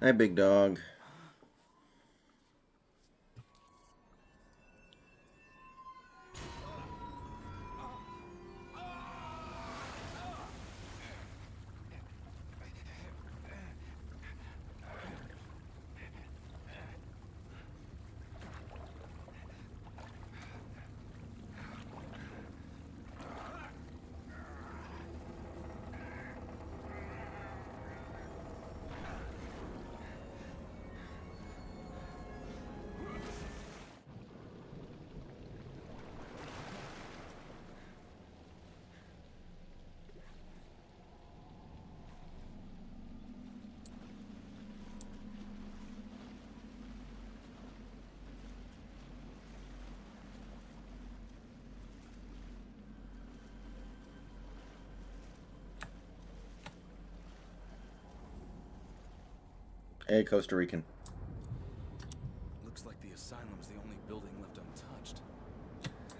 Hi, big dog. Hey, Costa Rican. Looks like the asylum's the only building left untouched.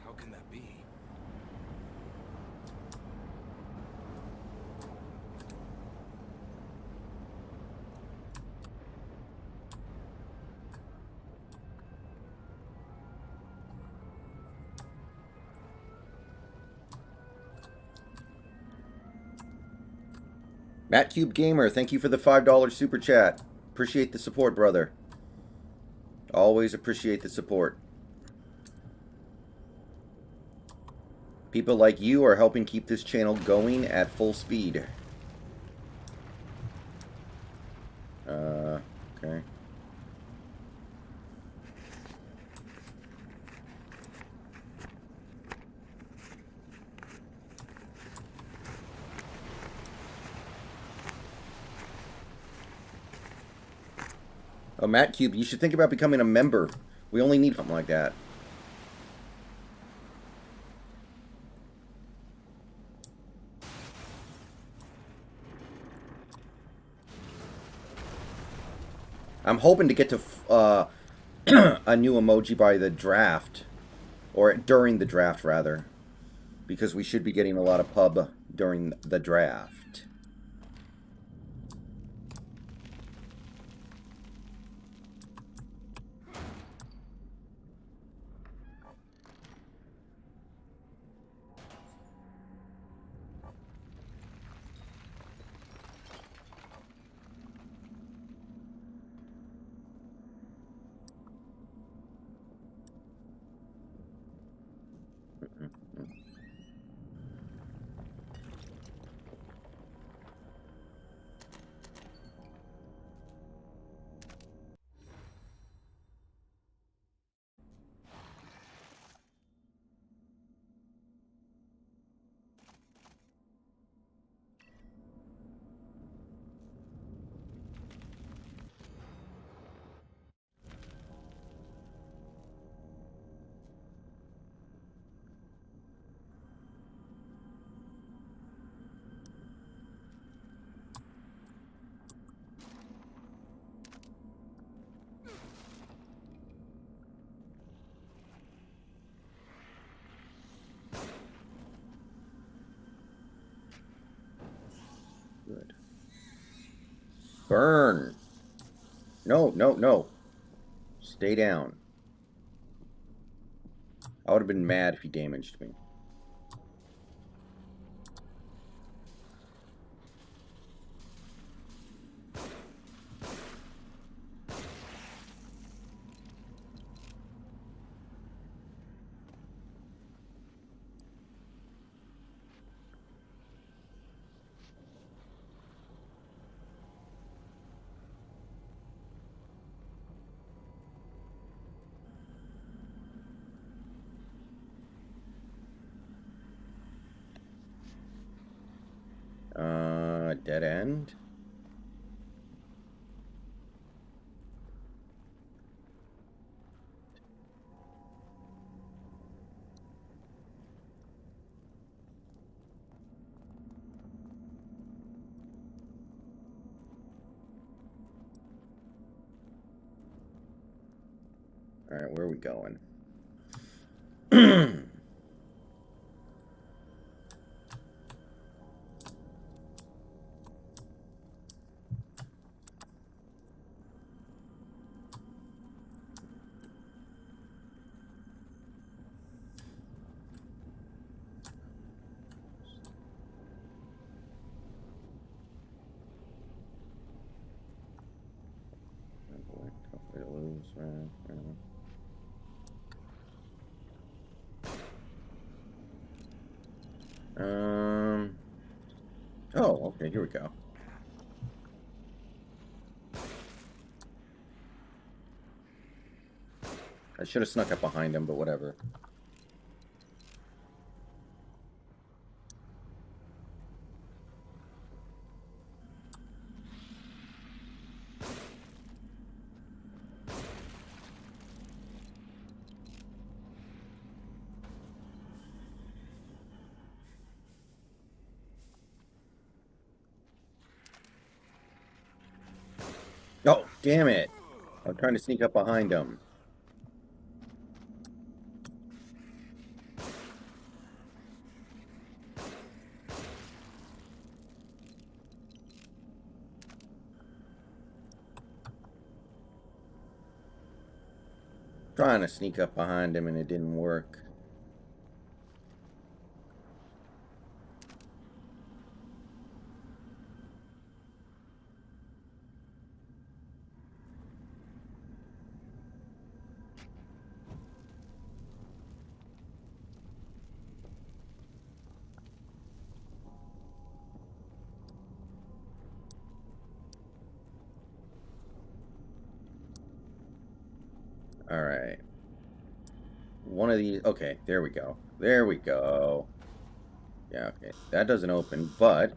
How can that be? Matt Cube Gamer, thank you for the $5 super chat. Appreciate the support, brother. Always appreciate the support. People like you are helping keep this channel going at full speed. Okay. Oh, Matt Cube, you should think about becoming a member. We only need something like that. I'm hoping to get to a new emoji by the draft, or during the draft, rather, because we should be getting a lot of pub during the draft. Good. Burn. No, no, no. Stay down. I would have been mad if he damaged me. Dead end. All right, where are we going? Oh, okay, here we go. I should have snuck up behind him, but whatever. Oh, damn it. I'm trying to sneak up behind him. Trying to sneak up behind him and it didn't work. All right. One of these. Okay, there we go. There we go. Yeah, okay. That doesn't open, but...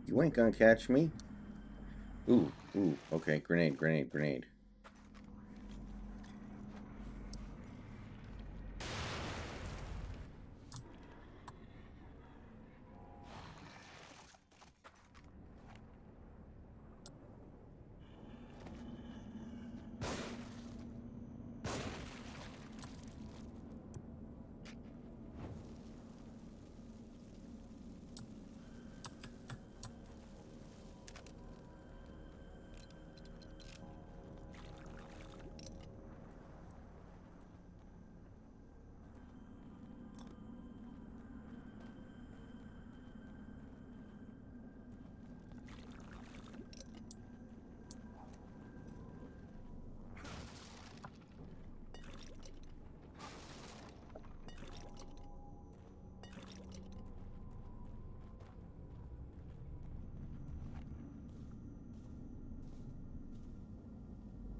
You ain't gonna catch me. Ooh, ooh. Okay, grenade, grenade, grenade.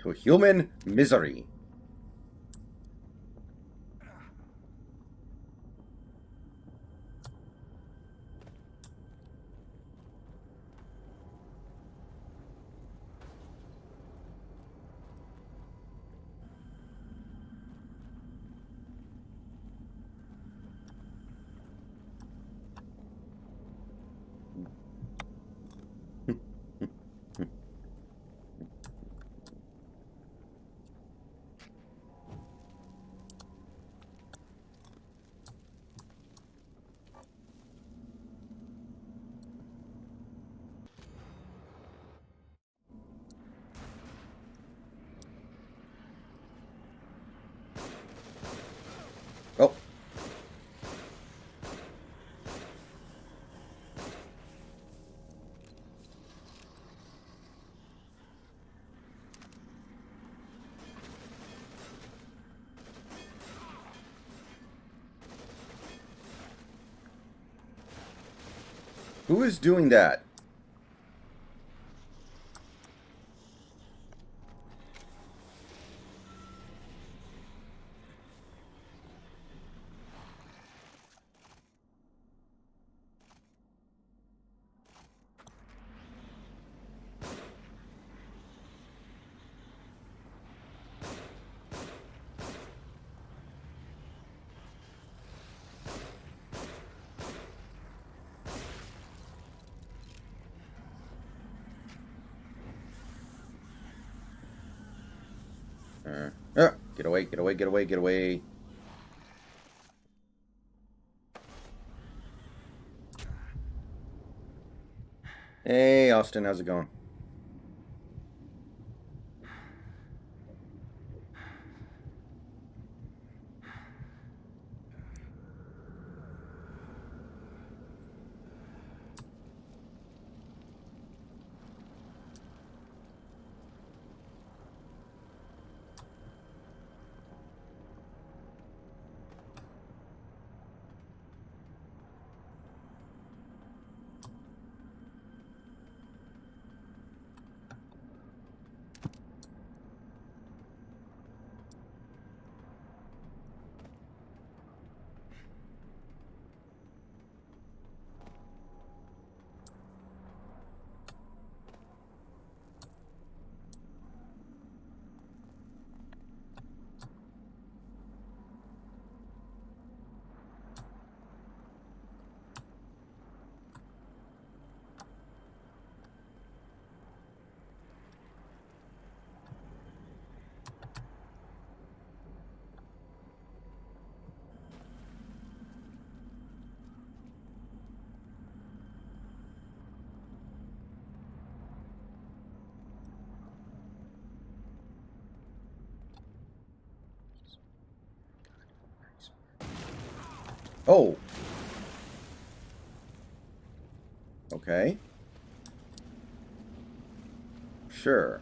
To human misery. Oh. Who is doing that? Get away, get away, get away, get away. Hey, Austin, how's it going? Oh. Okay. Sure.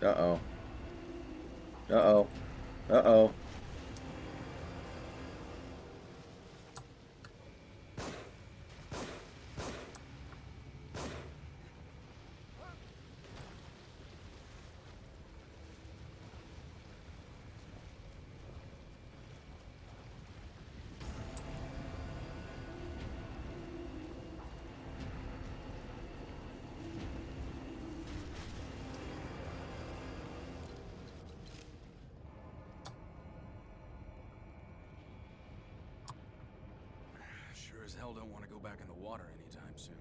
Uh-oh. Uh-oh. Uh-oh. Sure as hell don't want to go back in the water anytime soon.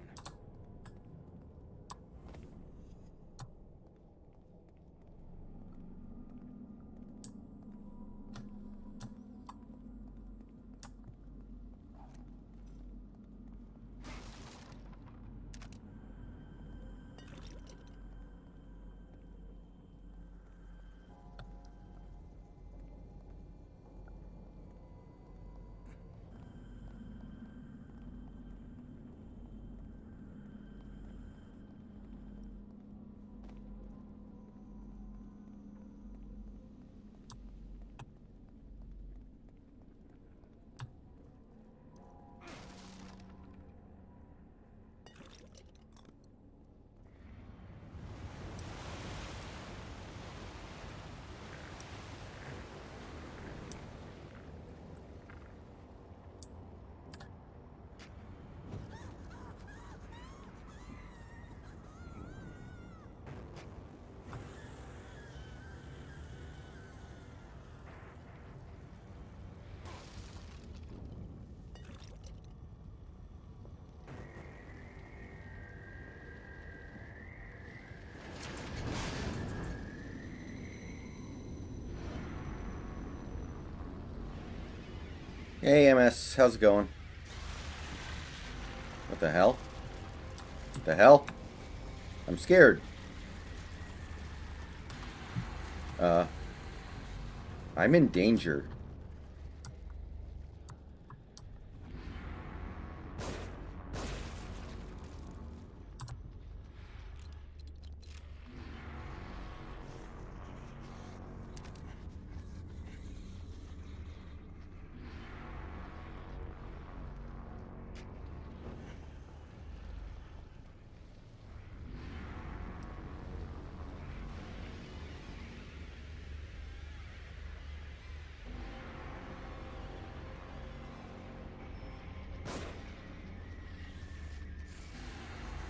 Hey, MS. How's it going? What the hell? What the hell? I'm scared. I'm in danger.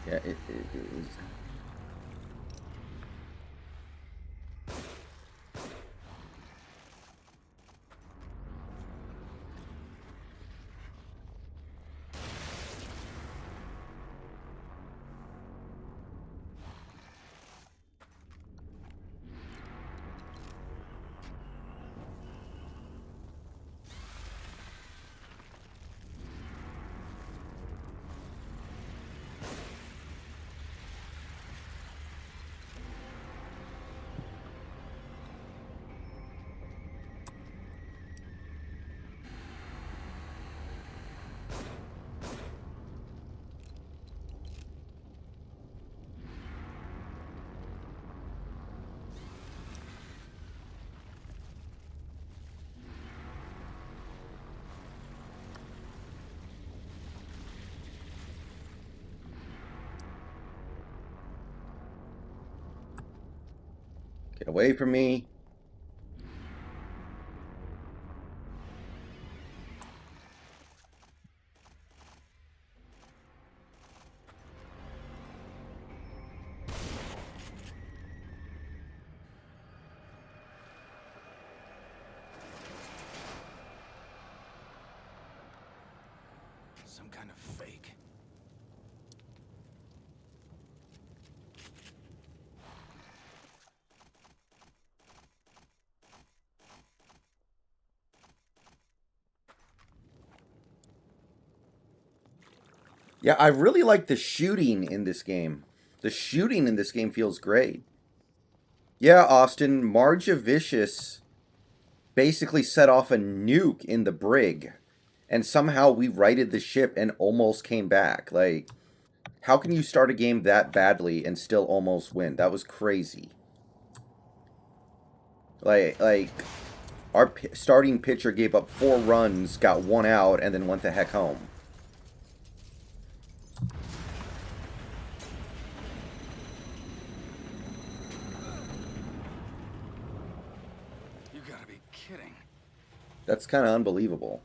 Yeah, it is. Get away from me. Some kind of fake. Yeah, I really like the shooting in this game. The shooting in this game feels great. Yeah, Austin, Marja Vicious basically set off a nuke in the brig, and somehow we righted the ship and almost came back. Like, how can you start a game that badly and still almost win? That was crazy. Like our starting pitcher gave up 4 runs, got 1 out, and then went the heck home. You gotta be kidding. That's kind of unbelievable.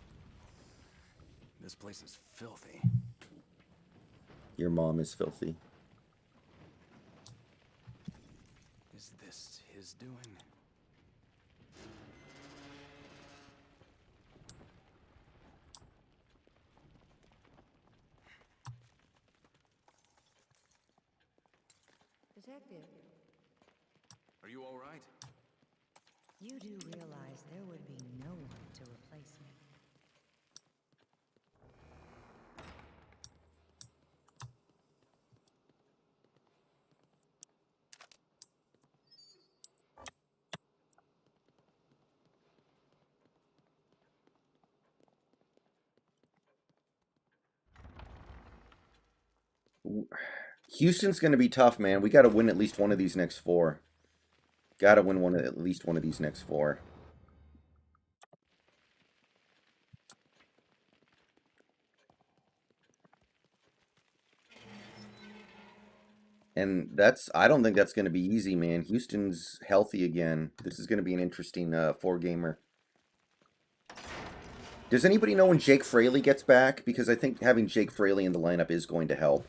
This place is filthy. Your mom is filthy. Is this his doing? Detective, Are you all right? you do realize there would be no one to replace me. Houston's going to be tough, man. We got to win at least one of these next 4. Got to win at least one of these next 4. And I don't think that's going to be easy, man. Houston's healthy again. This is going to be an interesting 4-gamer. Does anybody know when Jake Fraley gets back? Because I think having Jake Fraley in the lineup is going to help.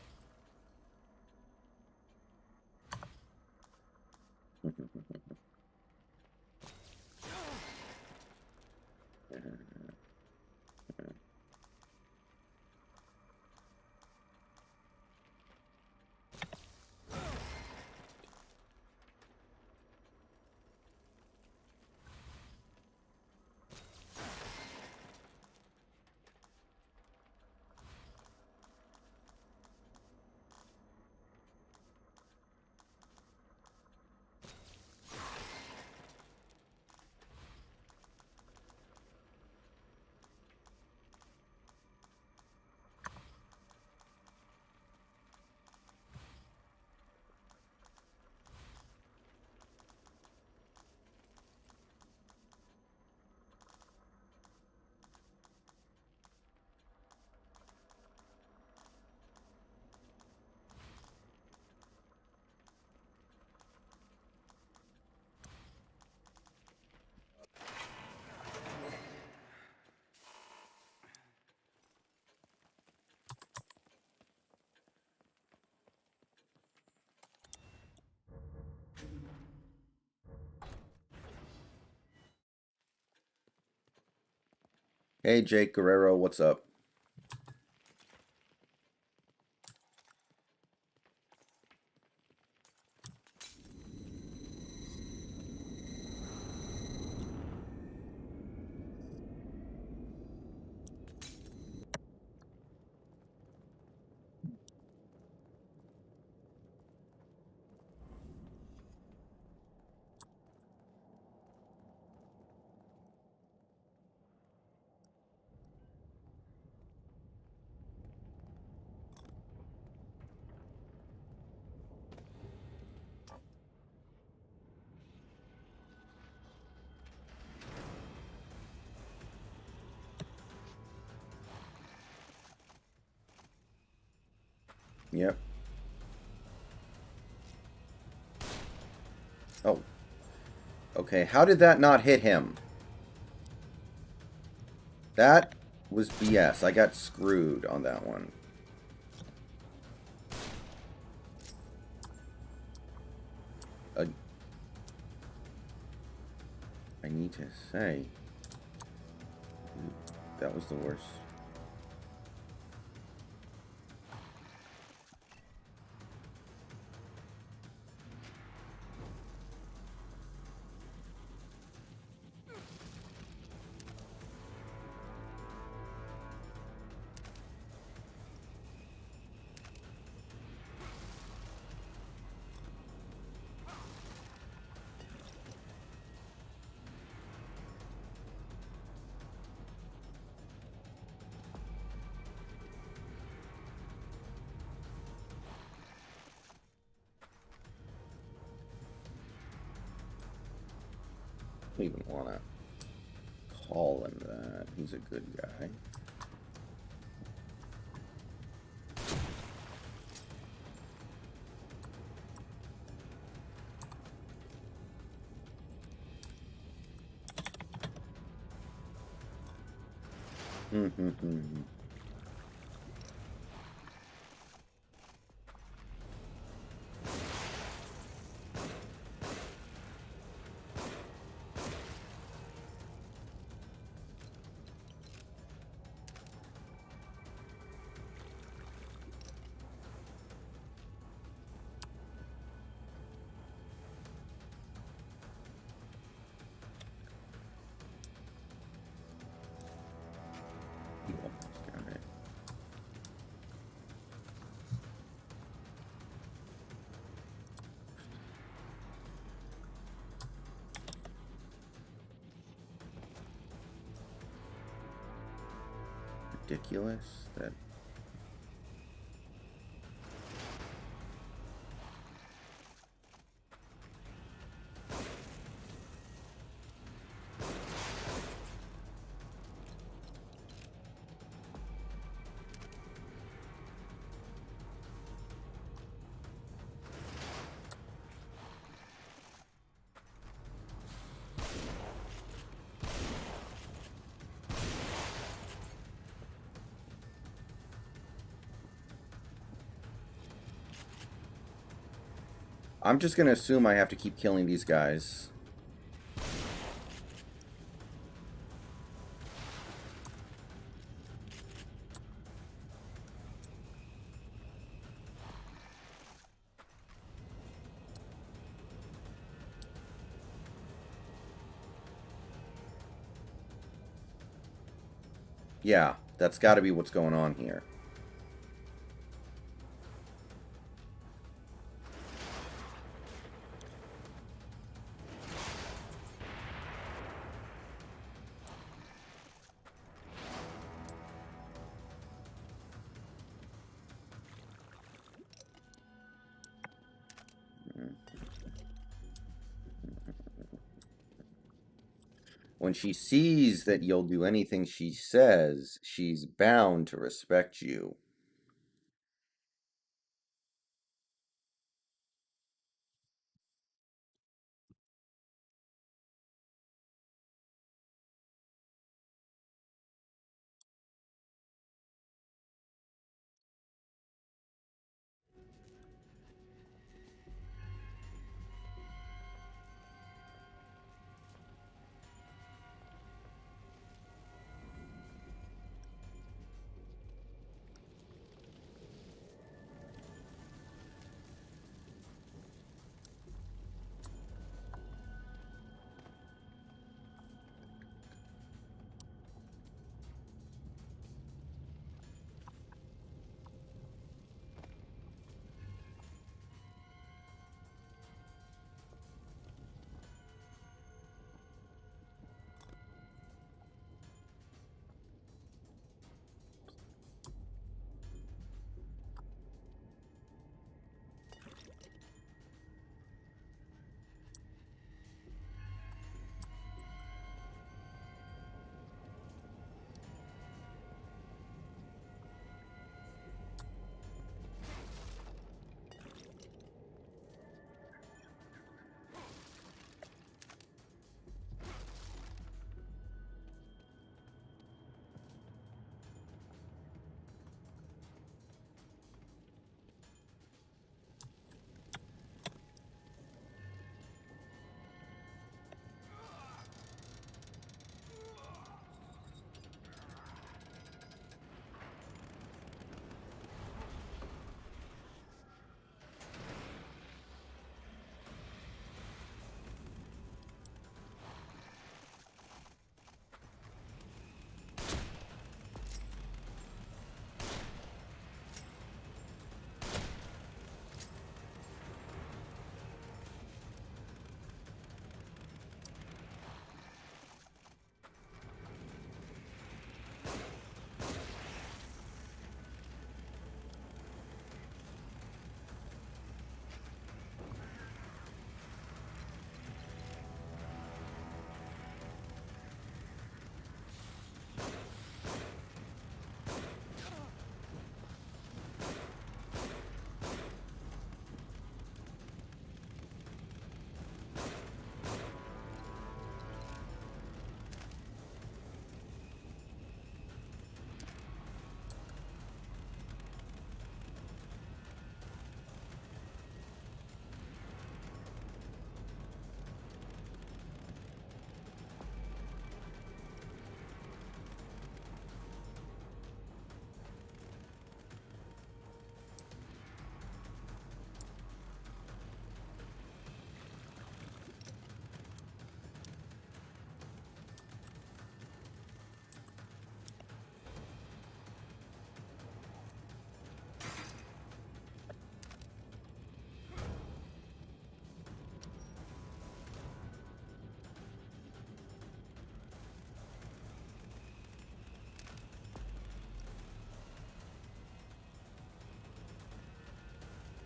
Hey, Jake Guerrero, what's up? Yep. Oh. Okay, how did that not hit him? That was BS. I got screwed on that one. I need to say, that was the worst. I don't even want to call him that. He's a good guy. Got it. Ridiculous that. I'm just gonna assume I have to keep killing these guys. Yeah, that's got to be what's going on here. When she sees that you'll do anything she says, she's bound to respect you.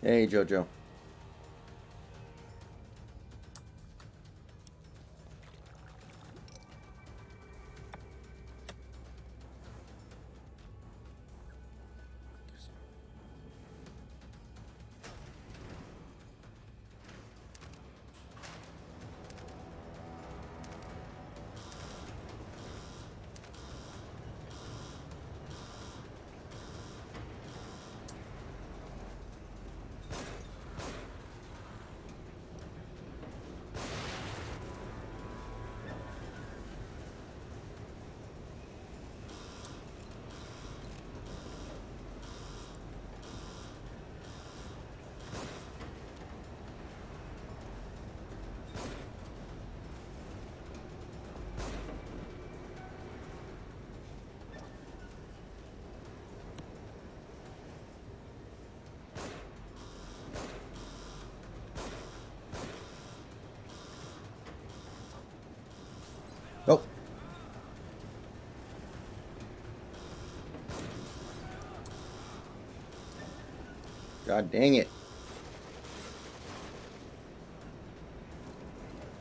Hey, Jojo. Oh. God dang it.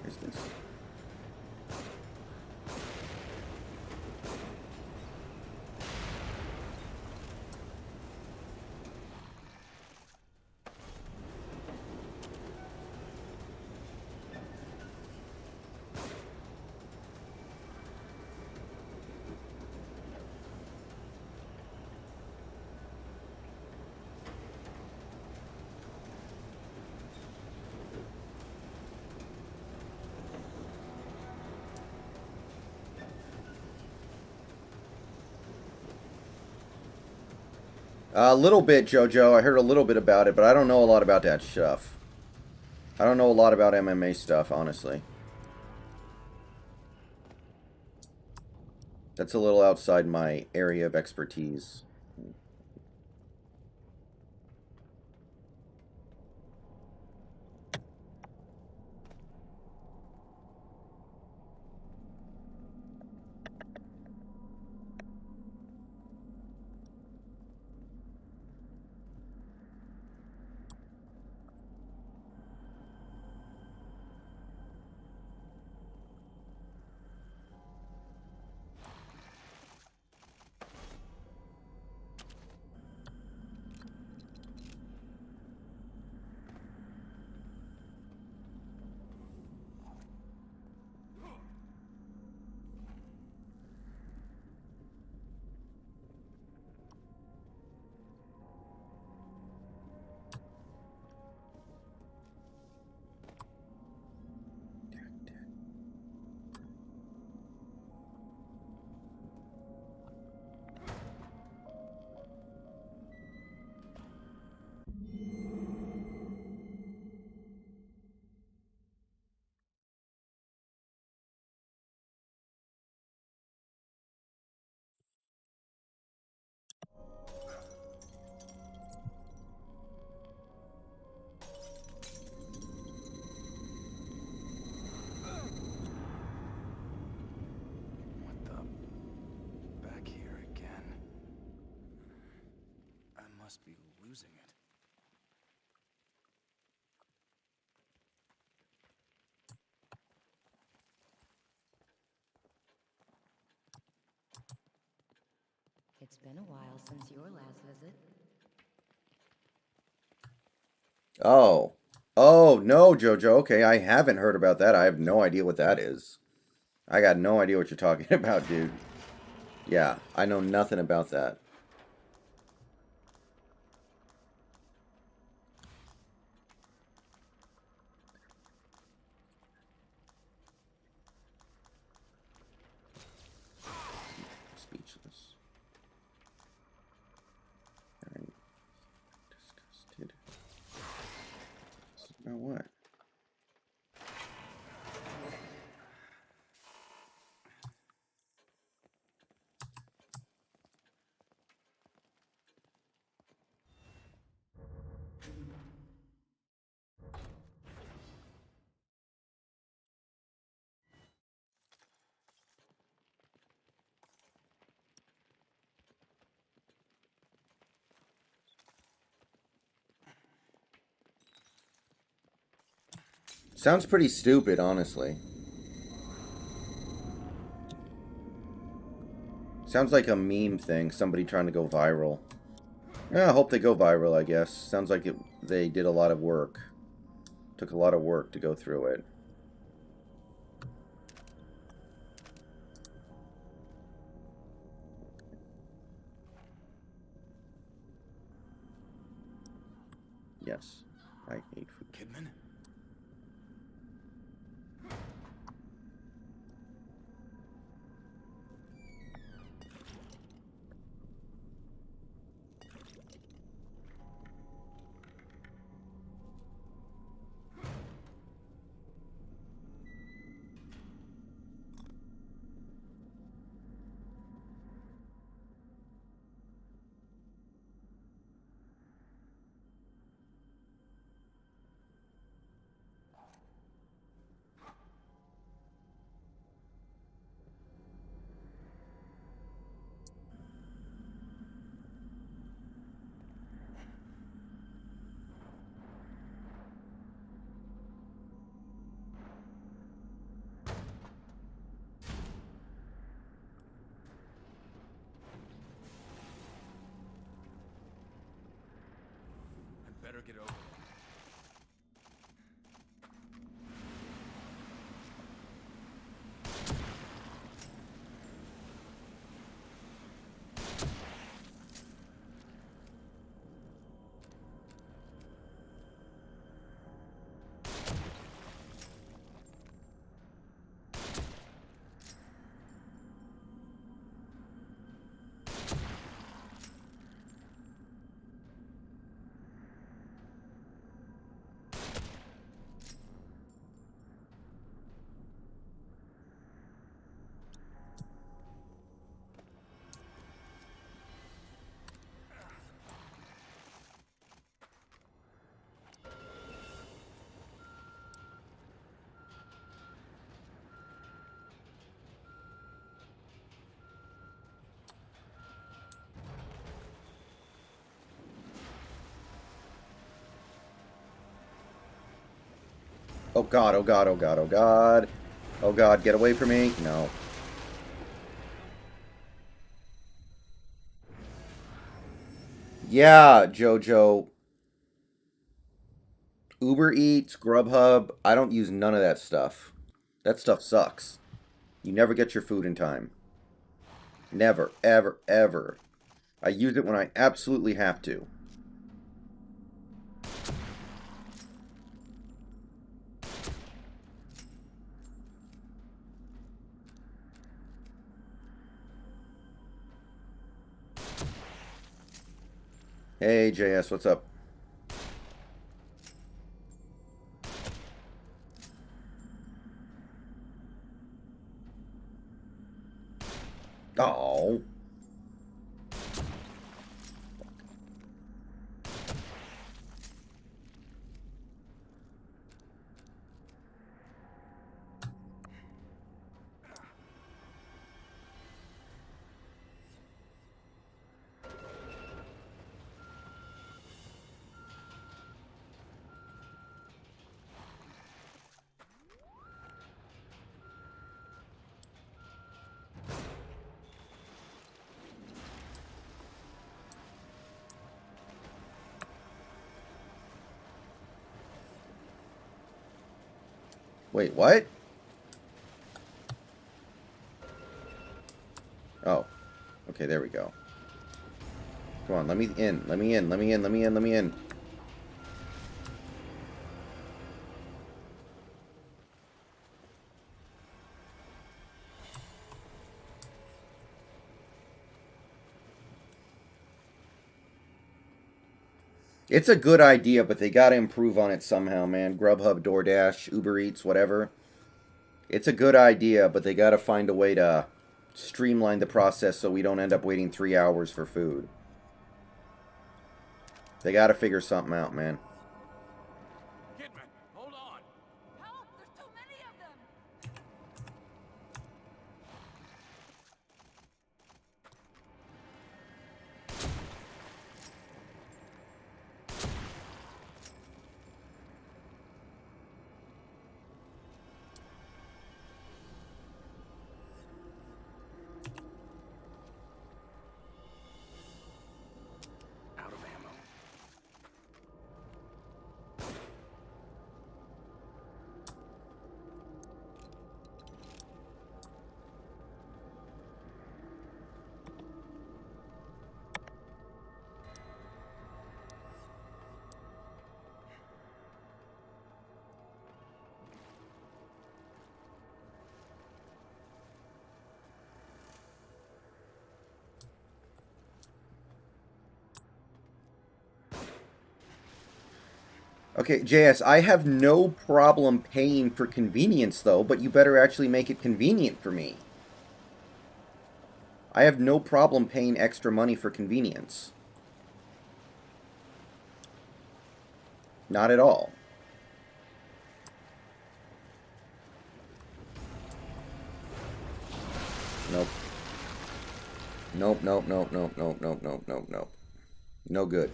Here's this. A little bit, Jojo. I heard a little bit about it, but I don't know a lot about that stuff. I don't know a lot about MMA stuff, honestly. That's a little outside my area of expertise. What the? Back here again. I must be losing it. It's been a while since your last visit. Oh. Oh, no, Jojo. Okay, I haven't heard about that. I have no idea what that is. I got no idea what you're talking about, dude. Yeah, I know nothing about that. Speechless. Alright. Disgusted. About what? Sounds pretty stupid, honestly. Sounds like a meme thing, somebody trying to go viral. Yeah, I hope they go viral, I guess. Sounds like they did a lot of work. Took a lot of work to go through it. Yes, I hate food. Kidman? Better get over there. Oh god, oh god, oh god, oh god. Oh god, get away from me. No. Yeah, Jojo. Uber Eats, Grubhub, I don't use none of that stuff. That stuff sucks. You never get your food in time. Never, ever, ever. I use it when I absolutely have to. Hey, JS, what's up? Oh. Wait, what? Oh. Okay, there we go. Come on, let me in. Let me in. Let me in. Let me in. Let me in. It's a good idea, but they gotta improve on it somehow, man. Grubhub, DoorDash, Uber Eats, whatever. It's a good idea, but they gotta find a way to streamline the process so we don't end up waiting 3 hours for food. They gotta figure something out, man. Kidman, hold on. Help! There's too many of them! Okay, JS, I have no problem paying for convenience, though, but you better actually make it convenient for me. I have no problem paying extra money for convenience. Not at all. Nope. Nope, nope, nope, nope, nope, nope, nope, nope, nope. No good.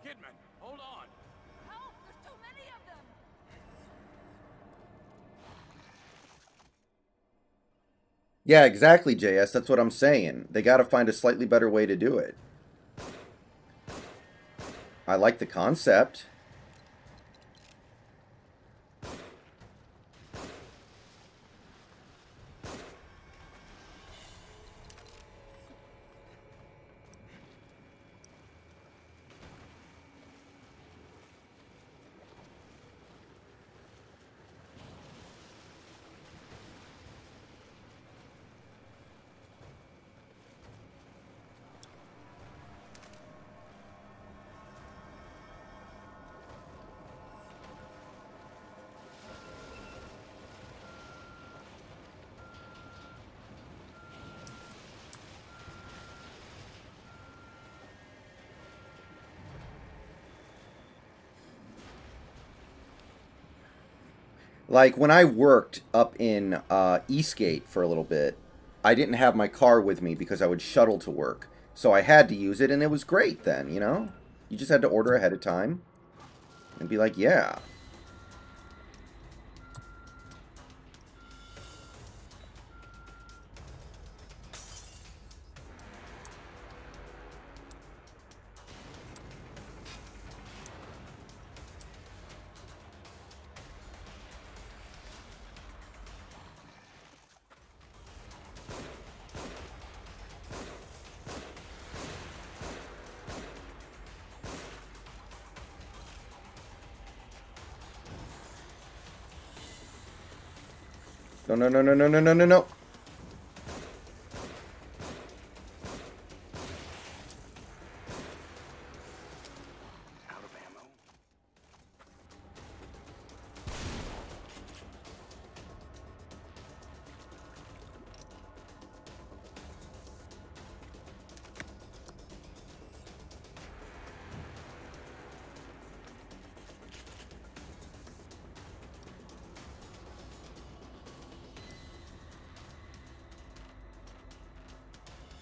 Kidman, hold on. Help! There's too many of them! Yeah, exactly, JS. That's what I'm saying. They gotta find a slightly better way to do it. I like the concept. Like, when I worked up in Eastgate for a little bit, I didn't have my car with me because I would shuttle to work. So I had to use it, and it was great then, you know? You just had to order ahead of time and be like, yeah. No, no, no, no, no, no, no, no, no. Out of ammo?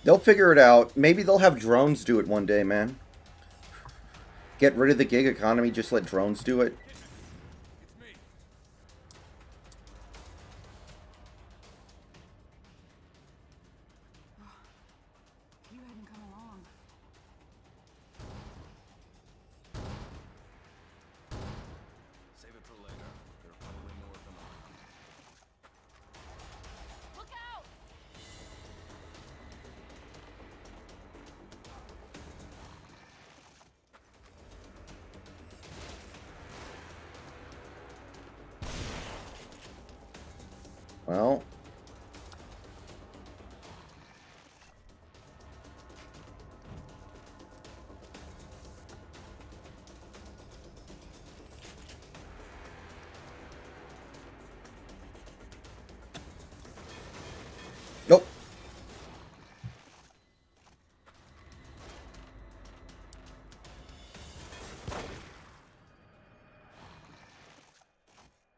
They'll figure it out. Maybe they'll have drones do it one day, man. Get rid of the gig economy, just let drones do it. It's me. You hadn't come along. Save it for later. There are probably more of them around. Look out! Well, nope.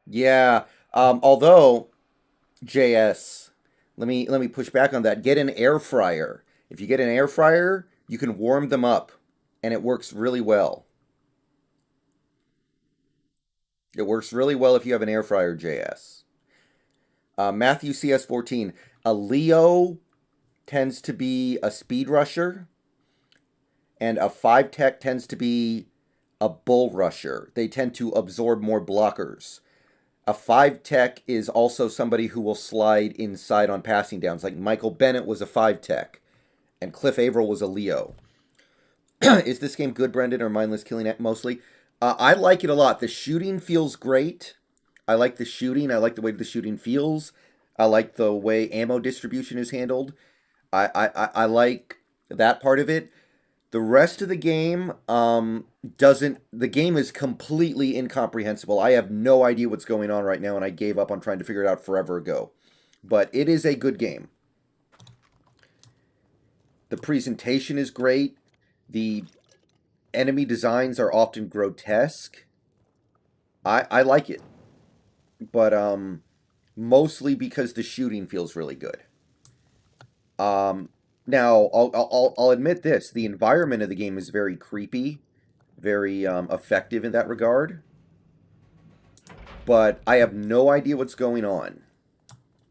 Yeah. Although JS, let me push back on that. Get an air fryer. If you get an air fryer, you can warm them up, and it works really well. It works really well if you have an air fryer, JS. Matthew CS14. A Leo tends to be a speed rusher, and a 5 tech tends to be a bull rusher. They tend to absorb more blockers. A 5 tech is also somebody who will slide inside on passing downs. Like Michael Bennett was a 5 tech, and Cliff Averill was a Leo. Is this game good, Brendon, or mindless killing mostly? I like it a lot. The shooting feels great. I like the shooting. I like the way the shooting feels. I like the way ammo distribution is handled. I like that part of it. The rest of the game doesn't. The game is completely incomprehensible. I have no idea what's going on right now, and I gave up on trying to figure it out forever ago. But it is a good game. The presentation is great. The enemy designs are often grotesque. I like it, but mostly because the shooting feels really good. Now I'll admit this: the environment of the game is very creepy, very effective in that regard. But I have no idea what's going on,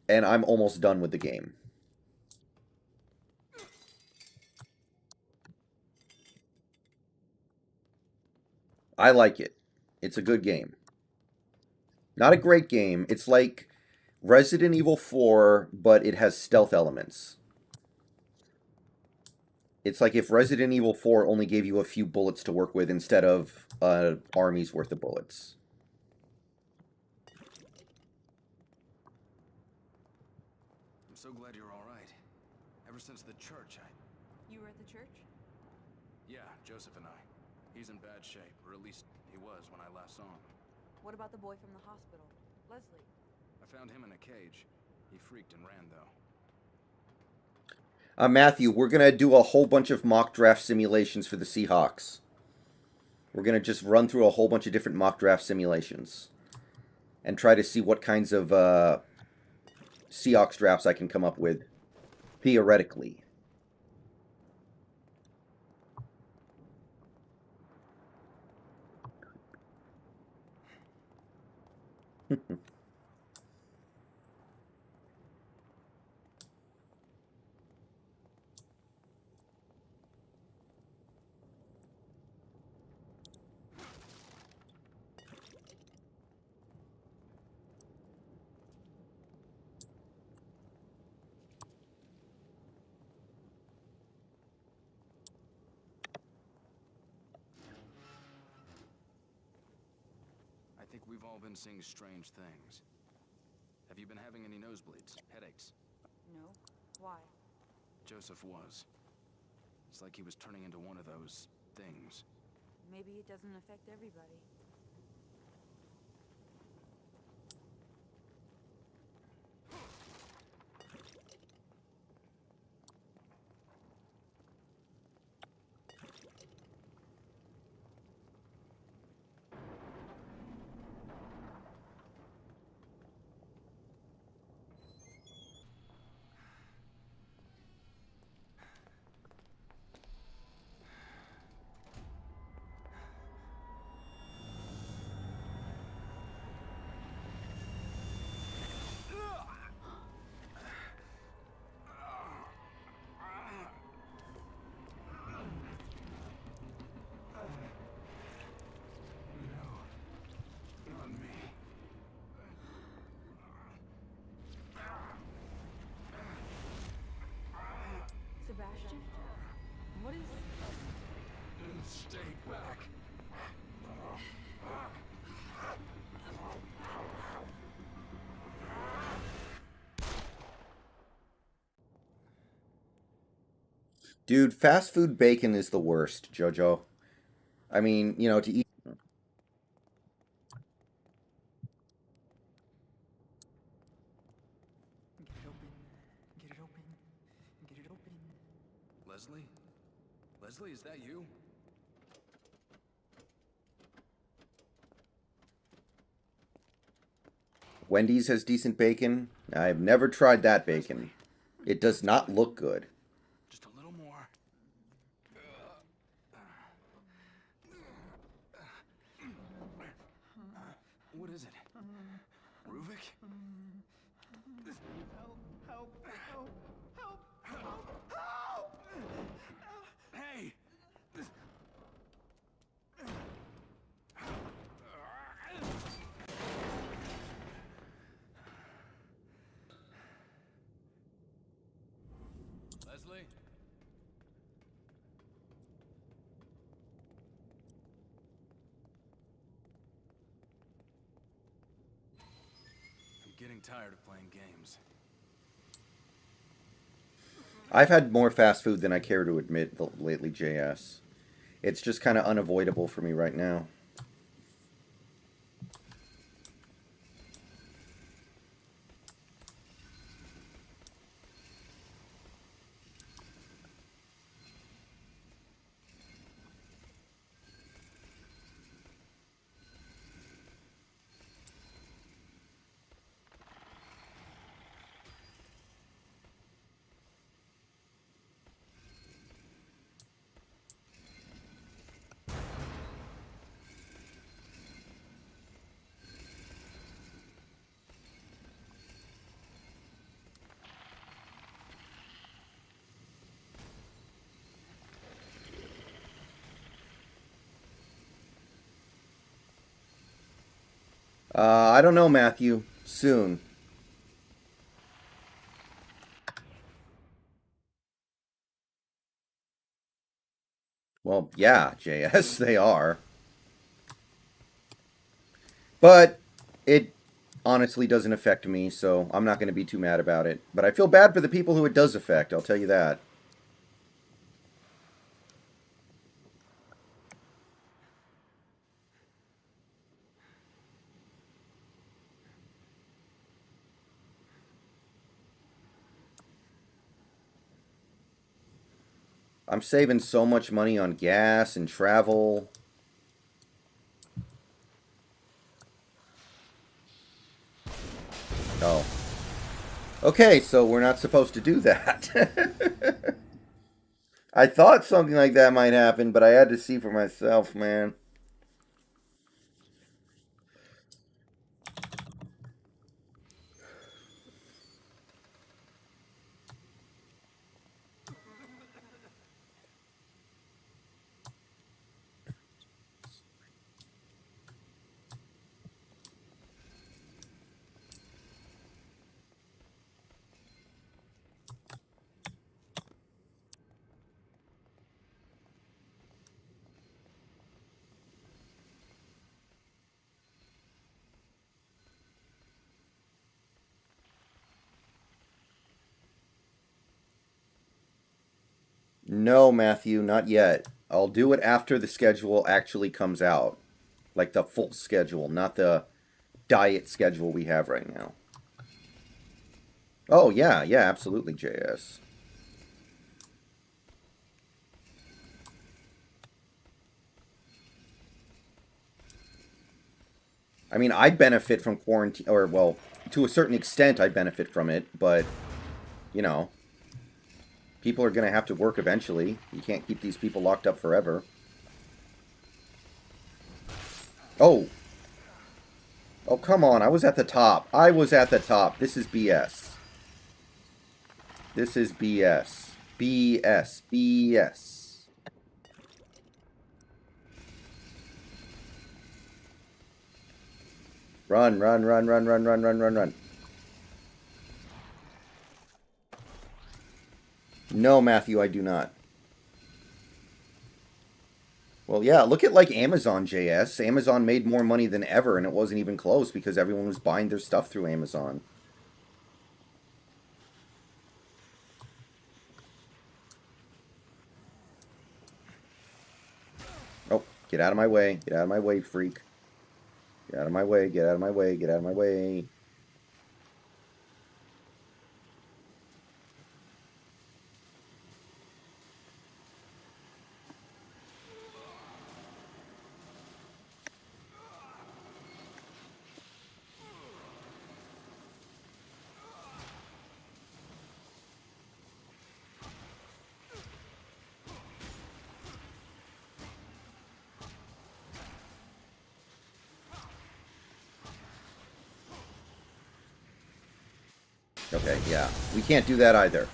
and I'm almost done with the game. I like it. It's a good game. Not a great game. It's like Resident Evil 4, but it has stealth elements. It's like if Resident Evil 4 only gave you a few bullets to work with instead of an army's worth of bullets. I'm so glad you're all right. Ever since the church, You were at the church? Yeah, Joseph and I. He's in bad shape, or at least he was when I last saw him. What about the boy from the hospital? Leslie? I found him in a cage. He freaked and ran, though. Matthew, we're going to do a whole bunch of mock draft simulations for the Seahawks. We're going to just run through a whole bunch of different mock draft simulations and try to see what kinds of Seahawks drafts I can come up with, theoretically. I think we've all been seeing strange things. Have you been having any nosebleeds, headaches? No. Why? Joseph was. It's like he was turning into one of those things. Maybe it doesn't affect everybody. Sebastian? What is... Stay back. Dude, fast food bacon is the worst, Jojo. I mean, you know, to eat... Get it open. Get it open. Get it open. Leslie? Leslie, is that you? Wendy's has decent bacon. I've never tried that bacon. It does not look good. Just a little more. What is it? Ruvik? Help, help, help, help, help, help! Hey! Leslie? I'm getting tired of playing games. I've had more fast food than I care to admit lately, JS. It's just kind of unavoidable for me right now. I don't know, Matthew. Soon. Well, yeah, JS, they are. But it honestly doesn't affect me, so I'm not going to be too mad about it. But I feel bad for the people who it does affect, I'll tell you that. I'm saving so much money on gas and travel. Oh. Okay, so we're not supposed to do that. I thought something like that might happen, but I had to see for myself, man. No, Matthew, not yet. I'll do it after the schedule actually comes out. Like the full schedule, not the diet schedule we have right now. Oh, yeah, yeah, absolutely, JS. I mean, I benefit from quarantine, or, well, to a certain extent, I benefit from it, but, you know, people are going to have to work eventually. You can't keep these people locked up forever. Oh. Oh, come on. I was at the top. I was at the top. This is BS. This is BS. BS. BS. Run, run, run, run, run, run, run, run, run. No, Matthew, I do not. Well, yeah, look at like Amazon, JS. Amazon made more money than ever, and it wasn't even close because everyone was buying their stuff through Amazon. Oh, get out of my way. Get out of my way, freak. Get out of my way. Get out of my way. Get out of my way. Okay, yeah. We can't do that either.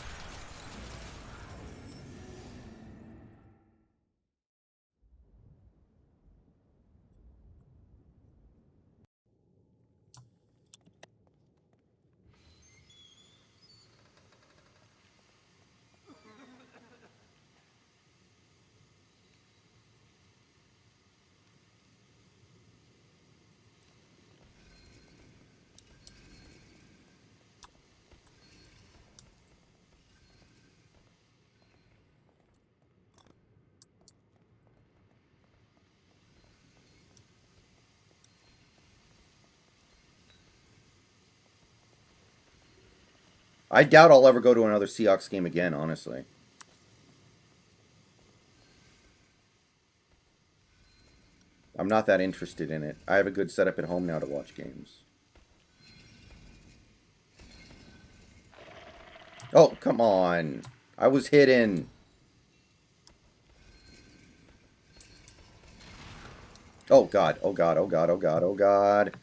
I doubt I'll ever go to another Seahawks game again, honestly. I'm not that interested in it. I have a good setup at home now to watch games. Oh, come on. I was hidden. Oh, God. Oh, God. Oh, God. Oh, God. Oh, God.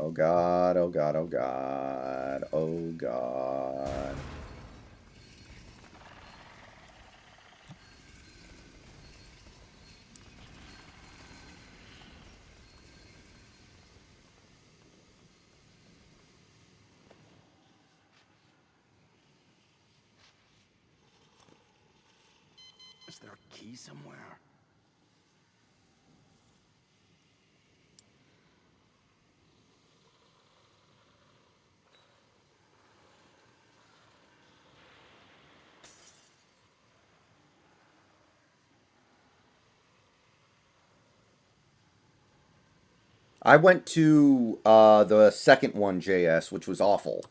Oh, God. Oh, God. Oh, God. Oh, God. Is there a key somewhere? I went to the second one, JS, which was awful.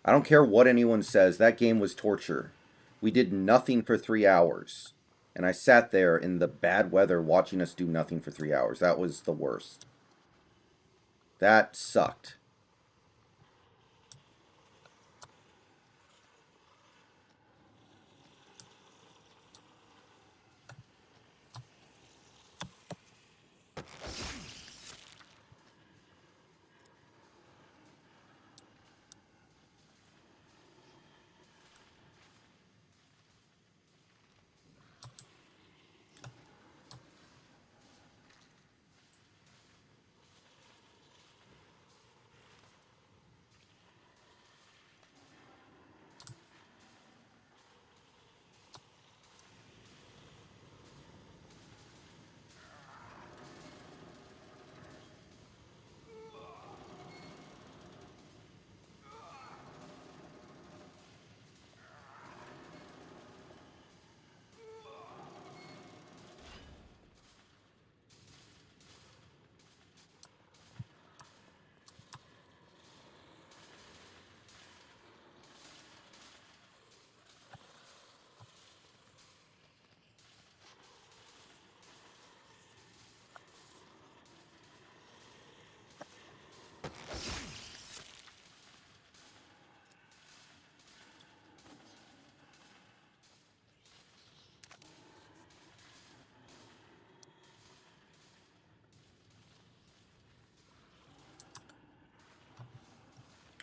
I don't care what anyone says. That game was torture. We did nothing for 3 hours. And I sat there in the bad weather watching us do nothing for 3 hours. That was the worst. That sucked.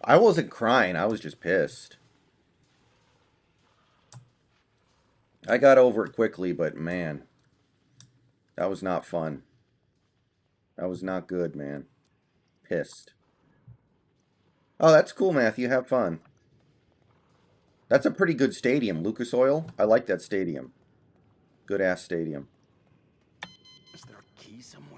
I wasn't crying. I was just pissed. I got over it quickly, but man, that was not fun. That was not good, man. Pissed. Oh, that's cool, Matthew. Have fun. That's a pretty good stadium, Lucas Oil. I like that stadium. Good ass stadium. Is there a key somewhere?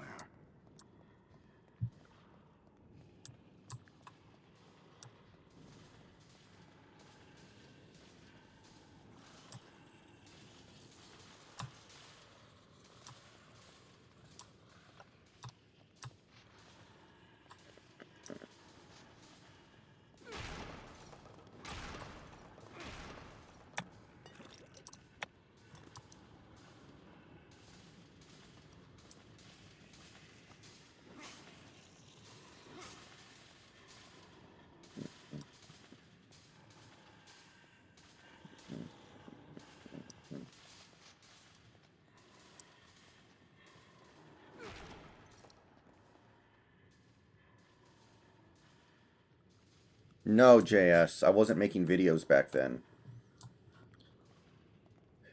No, JS. I wasn't making videos back then.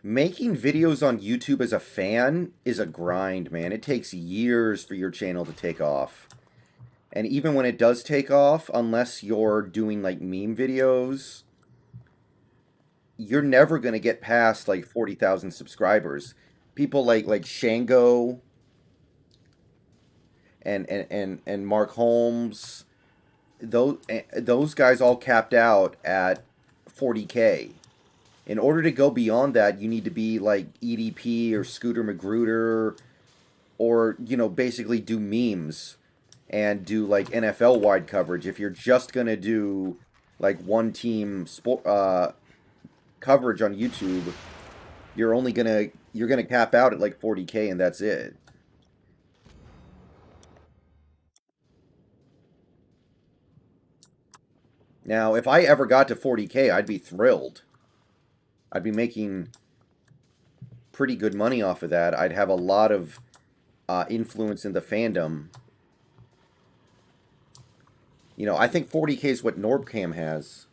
Making videos on YouTube as a fan is a grind, man. It takes years for your channel to take off. And even when it does take off, unless you're doing like meme videos, you're never going to get past like 40,000 subscribers. People like Shango and Mark Holmes, those guys all capped out at 40K. In order to go beyond that, you need to be like EDP or Scooter Magruder, or, you know, basically do memes and do like NFL wide coverage. If you're just going to do like one team sport coverage on YouTube, you're gonna cap out at like 40K and that's it. Now, if I ever got to 40K, I'd be thrilled. I'd be making pretty good money off of that. I'd have a lot of influence in the fandom. You know, I think 40K is what Norbcam has.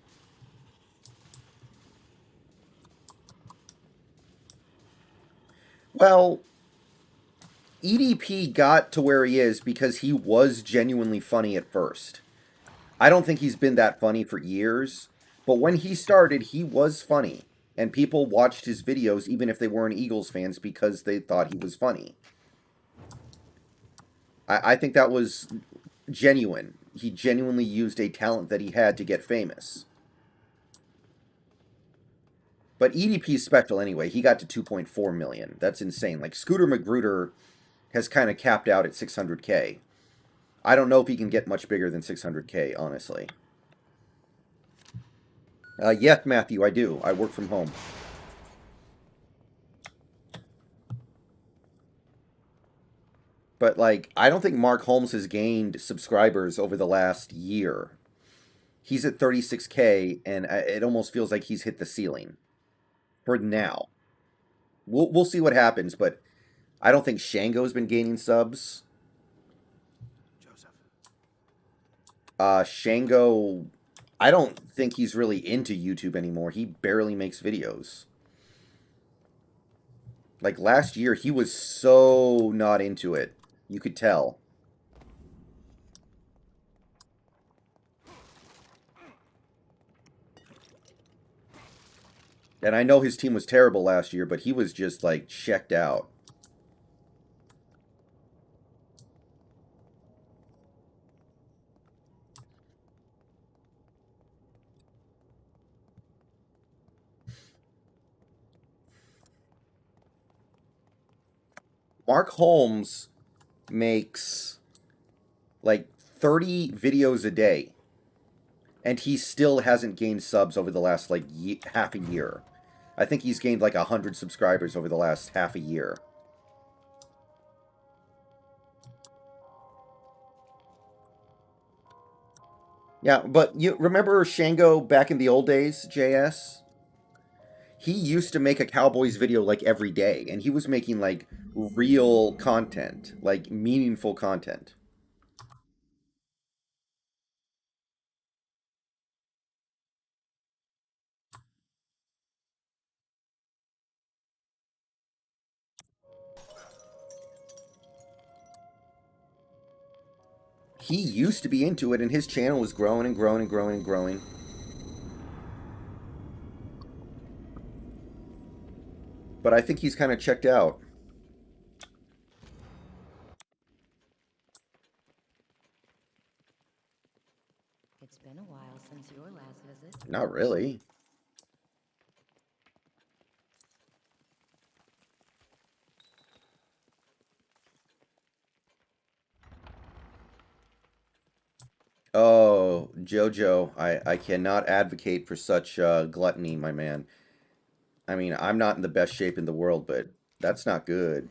Well, EDP got to where he is because he was genuinely funny at first. I don't think he's been that funny for years, but when he started, he was funny. And people watched his videos even if they weren't Eagles fans because they thought he was funny. I think that was genuine. He genuinely used a talent that he had to get famous. But EDP's special anyway. He got to 2.4 million. That's insane. Like, Scooter Magruder has kind of capped out at 600K. I don't know if he can get much bigger than 600K, honestly. Yes, Matthew, I do. I work from home. But, like, I don't think Mark Holmes has gained subscribers over the last year. He's at 36K, and it almost feels like he's hit the ceiling. For now. We'll see what happens, but I don't think Shango's been gaining subs. Shango, I don't think he's really into YouTube anymore. He barely makes videos. Like, last year, he was so not into it. You could tell. And I know his team was terrible last year, but he was just, like, checked out. Mark Holmes makes, like, 30 videos a day. And he still hasn't gained subs over the last, like, half a year. I think he's gained, like, 100 subscribers over the last half a year. Yeah, but you remember Shango back in the old days, JS? He used to make a Cowboys video, like, every day. And he was making, like, real content. Like, meaningful content. He used to be into it, and his channel was growing and growing and growing and growing. But I think he's kind of checked out. It's been a while since your last visit. Not really. Oh, Jojo, I cannot advocate for such gluttony, my man. I mean, I'm not in the best shape in the world, but that's not good.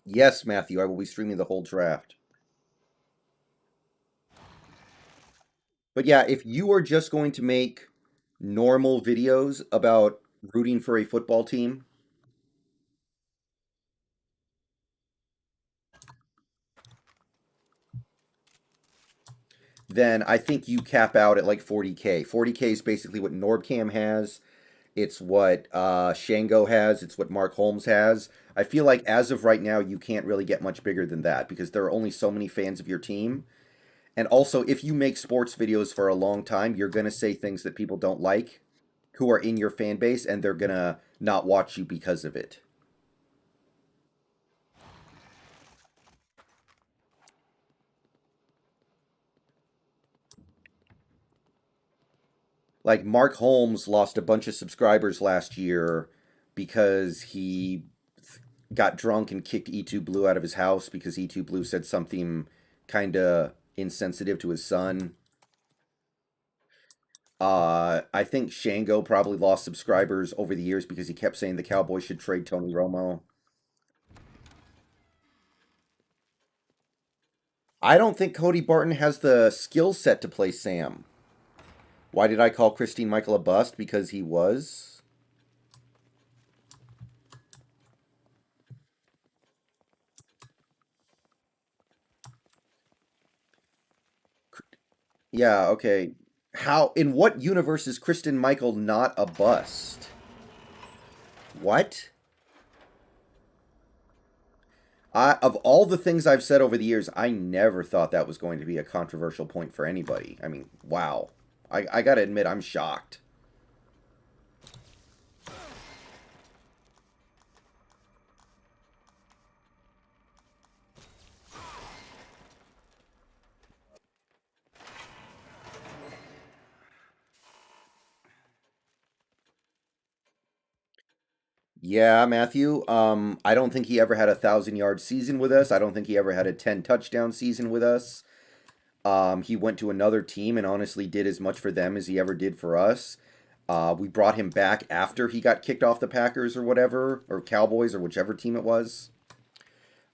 Yes, Matthew, I will be streaming the whole draft. But yeah, if you are just going to make normal videos about rooting for a football team, then I think you cap out at like 40K. 40K is basically what Norbcam has. It's what Shango has. It's what Mark Holmes has. I feel like as of right now, you can't really get much bigger than that because there are only so many fans of your team. And also, if you make sports videos for a long time, you're going to say things that people don't like who are in your fan base, and they're going to not watch you because of it. Like, Mark Holmes lost a bunch of subscribers last year because he got drunk and kicked E2Blue out of his house because E2Blue said something kind of insensitive to his son. I think Shango probably lost subscribers over the years because he kept saying the Cowboys should trade Tony Romo. I don't think Cody Barton has the skill set to play Sam. Why did I call Christine Michael a bust? Because he was. Yeah, okay. How, in what universe is Kristen Michael not a bust? What? Of all the things I've said over the years, I never thought that was going to be a controversial point for anybody. I mean, wow. I gotta admit, I'm shocked. Yeah, Matthew. I don't think he ever had a 1,000-yard season with us. I don't think he ever had a 10-touchdown season with us. He went to another team and honestly did as much for them as he ever did for us. We brought him back after he got kicked off the Packers or whatever, or Cowboys or whichever team it was.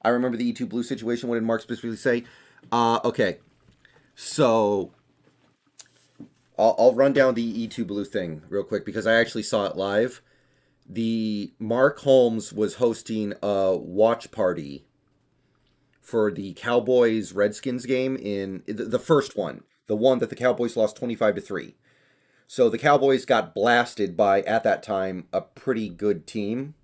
I remember the E2Blue situation. What did Mark specifically say? Okay. So I'll run down the E2Blue thing real quick because I actually saw it live. The Mark Holmes was hosting a watch party for the Cowboys Redskins game in the first one, the one that the Cowboys lost 25-3. So the Cowboys got blasted by, at that time, a pretty good team.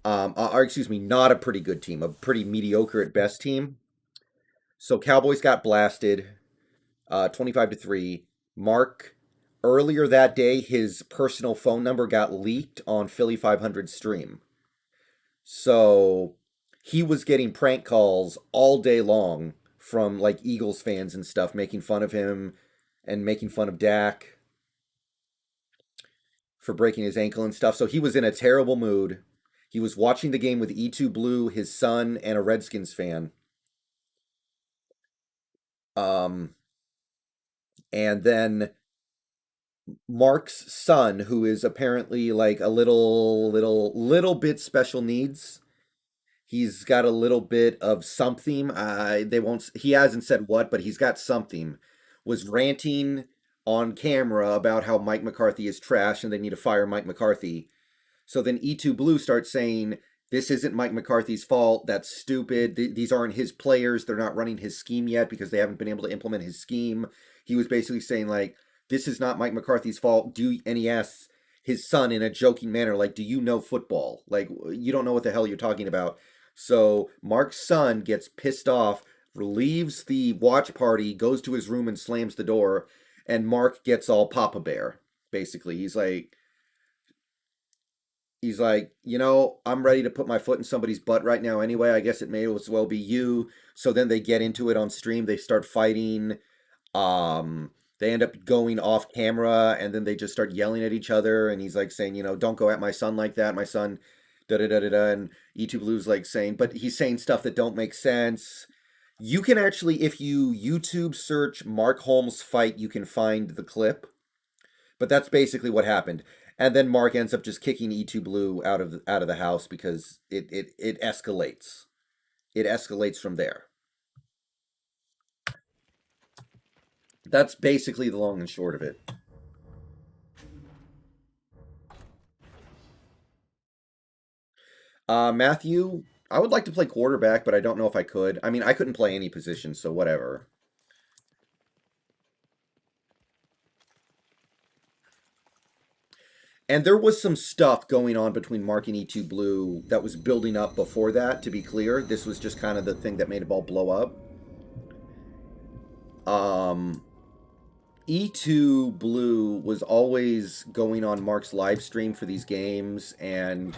Or excuse me, not a pretty good team, a pretty mediocre at best team. So Cowboys got blasted 25-3. Mark, earlier that day, his personal phone number got leaked on Philly 500 stream. So he was getting prank calls all day long from like Eagles fans and stuff, making fun of him and making fun of Dak for breaking his ankle and stuff. So he was in a terrible mood. He was watching the game with E2Blue, his son, and a Redskins fan. And then Mark's son, who is apparently like a little bit special needs. He's got a little bit of something. They won't. He hasn't said what, but he's got something. Was ranting on camera about how Mike McCarthy is trash and they need to fire Mike McCarthy. So then E2Blue starts saying, this isn't Mike McCarthy's fault. That's stupid. These aren't his players. They're not running his scheme yet because they haven't been able to implement his scheme. He was basically saying, like, this is not Mike McCarthy's fault. And he asks his son in a joking manner, like, do you know football? Like, you don't know what the hell you're talking about. So Mark's son gets pissed off, leaves the watch party, goes to his room and slams the door, and Mark gets all Papa Bear, basically. He's like, you know, I'm ready to put my foot in somebody's butt right now anyway. I guess it may as well be you. So then they get into it on stream. They start fighting. They end up going off camera, and then they just start yelling at each other. And he's like saying, you know, don't go at my son like that. My son, da-da-da-da-da. And E2Blue's like saying, but he's saying stuff that don't make sense. You can actually, if you YouTube search Mark Holmes fight, you can find the clip. But that's basically what happened. And then Mark ends up just kicking E2Blue out of the house because it escalates. It escalates from there. That's basically the long and short of it. Matthew, I would like to play quarterback, but I don't know if I could. I mean, I couldn't play any position, so whatever. And there was some stuff going on between Mark and E2Blue that was building up before that, to be clear. This was just kind of the thing that made it all blow up. E2Blue was always going on Mark's live stream for these games, and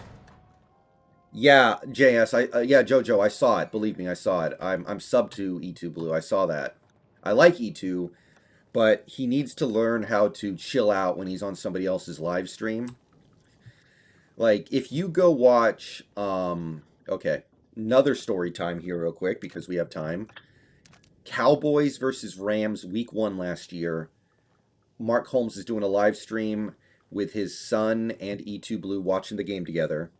yeah, JS, yeah, Jojo, I saw it. Believe me, I saw it. I'm sub to E2Blue. I saw that. I like E2, but he needs to learn how to chill out when he's on somebody else's live stream. Like, if you go watch, okay, another story time here real quick because we have time. Cowboys versus Rams, week 1 last year. Mark Holmes is doing a live stream with his son and TlVlO watching the game together.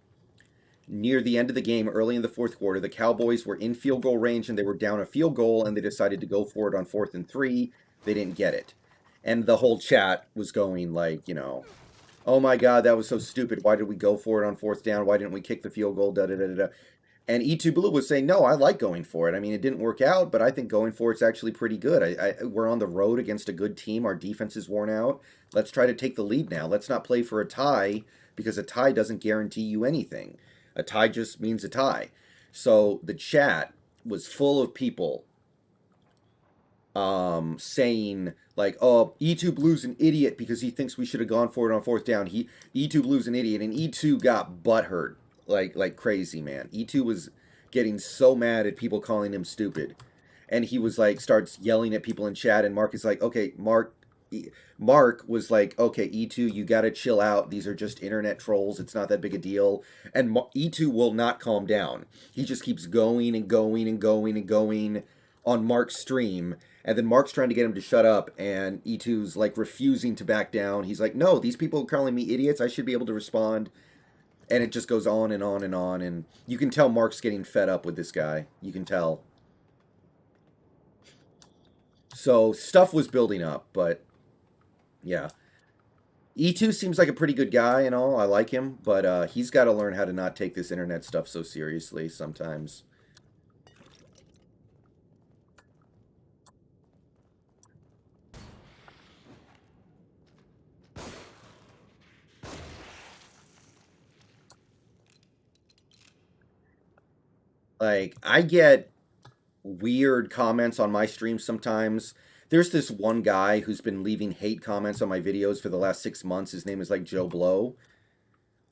Near the end of the game, early in the fourth quarter, the Cowboys were in field goal range and they were down a field goal and they decided to go for it on 4th and 3. They didn't get it. And the whole chat was going like, oh my God, that was so stupid. Why did we go for it on 4th down? Why didn't we kick the field goal? Da da da da. And TlVlO was saying, no, I like going for it. I mean, it didn't work out, but I think going for it's actually pretty good. We're on the road against a good team. Our defense is worn out. Let's try to take the lead now. Let's not play for a tie because a tie doesn't guarantee you anything. A tie just means a tie. So the chat was full of people saying like, oh, TlVlo's an idiot because he thinks we should have gone for it on 4th down. TlVlo's an idiot, and TlVlO got butthurt like crazy, man. TlVlO was getting so mad at people calling him stupid, and he was like starts yelling at people in chat. And Mark is like, okay, Mark was like, okay, TlVlO, you gotta chill out. These are just internet trolls. It's not that big a deal. And TlVlO will not calm down. He just keeps going and going and going and going on Mark's stream. And then Mark's trying to get him to shut up, and TlVlo's like refusing to back down. He's like, no, these people are calling me idiots. I should be able to respond. And it just goes on and on and on. And you can tell Mark's getting fed up with this guy. You can tell. So stuff was building up, but yeah. TlVlO seems like a pretty good guy and all. I like him, but he's got to learn how to not take this internet stuff so seriously sometimes. Like, I get weird comments on my stream sometimes. There's this one guy who's been leaving hate comments on my videos for the last 6 months. His name is like Joe Blow.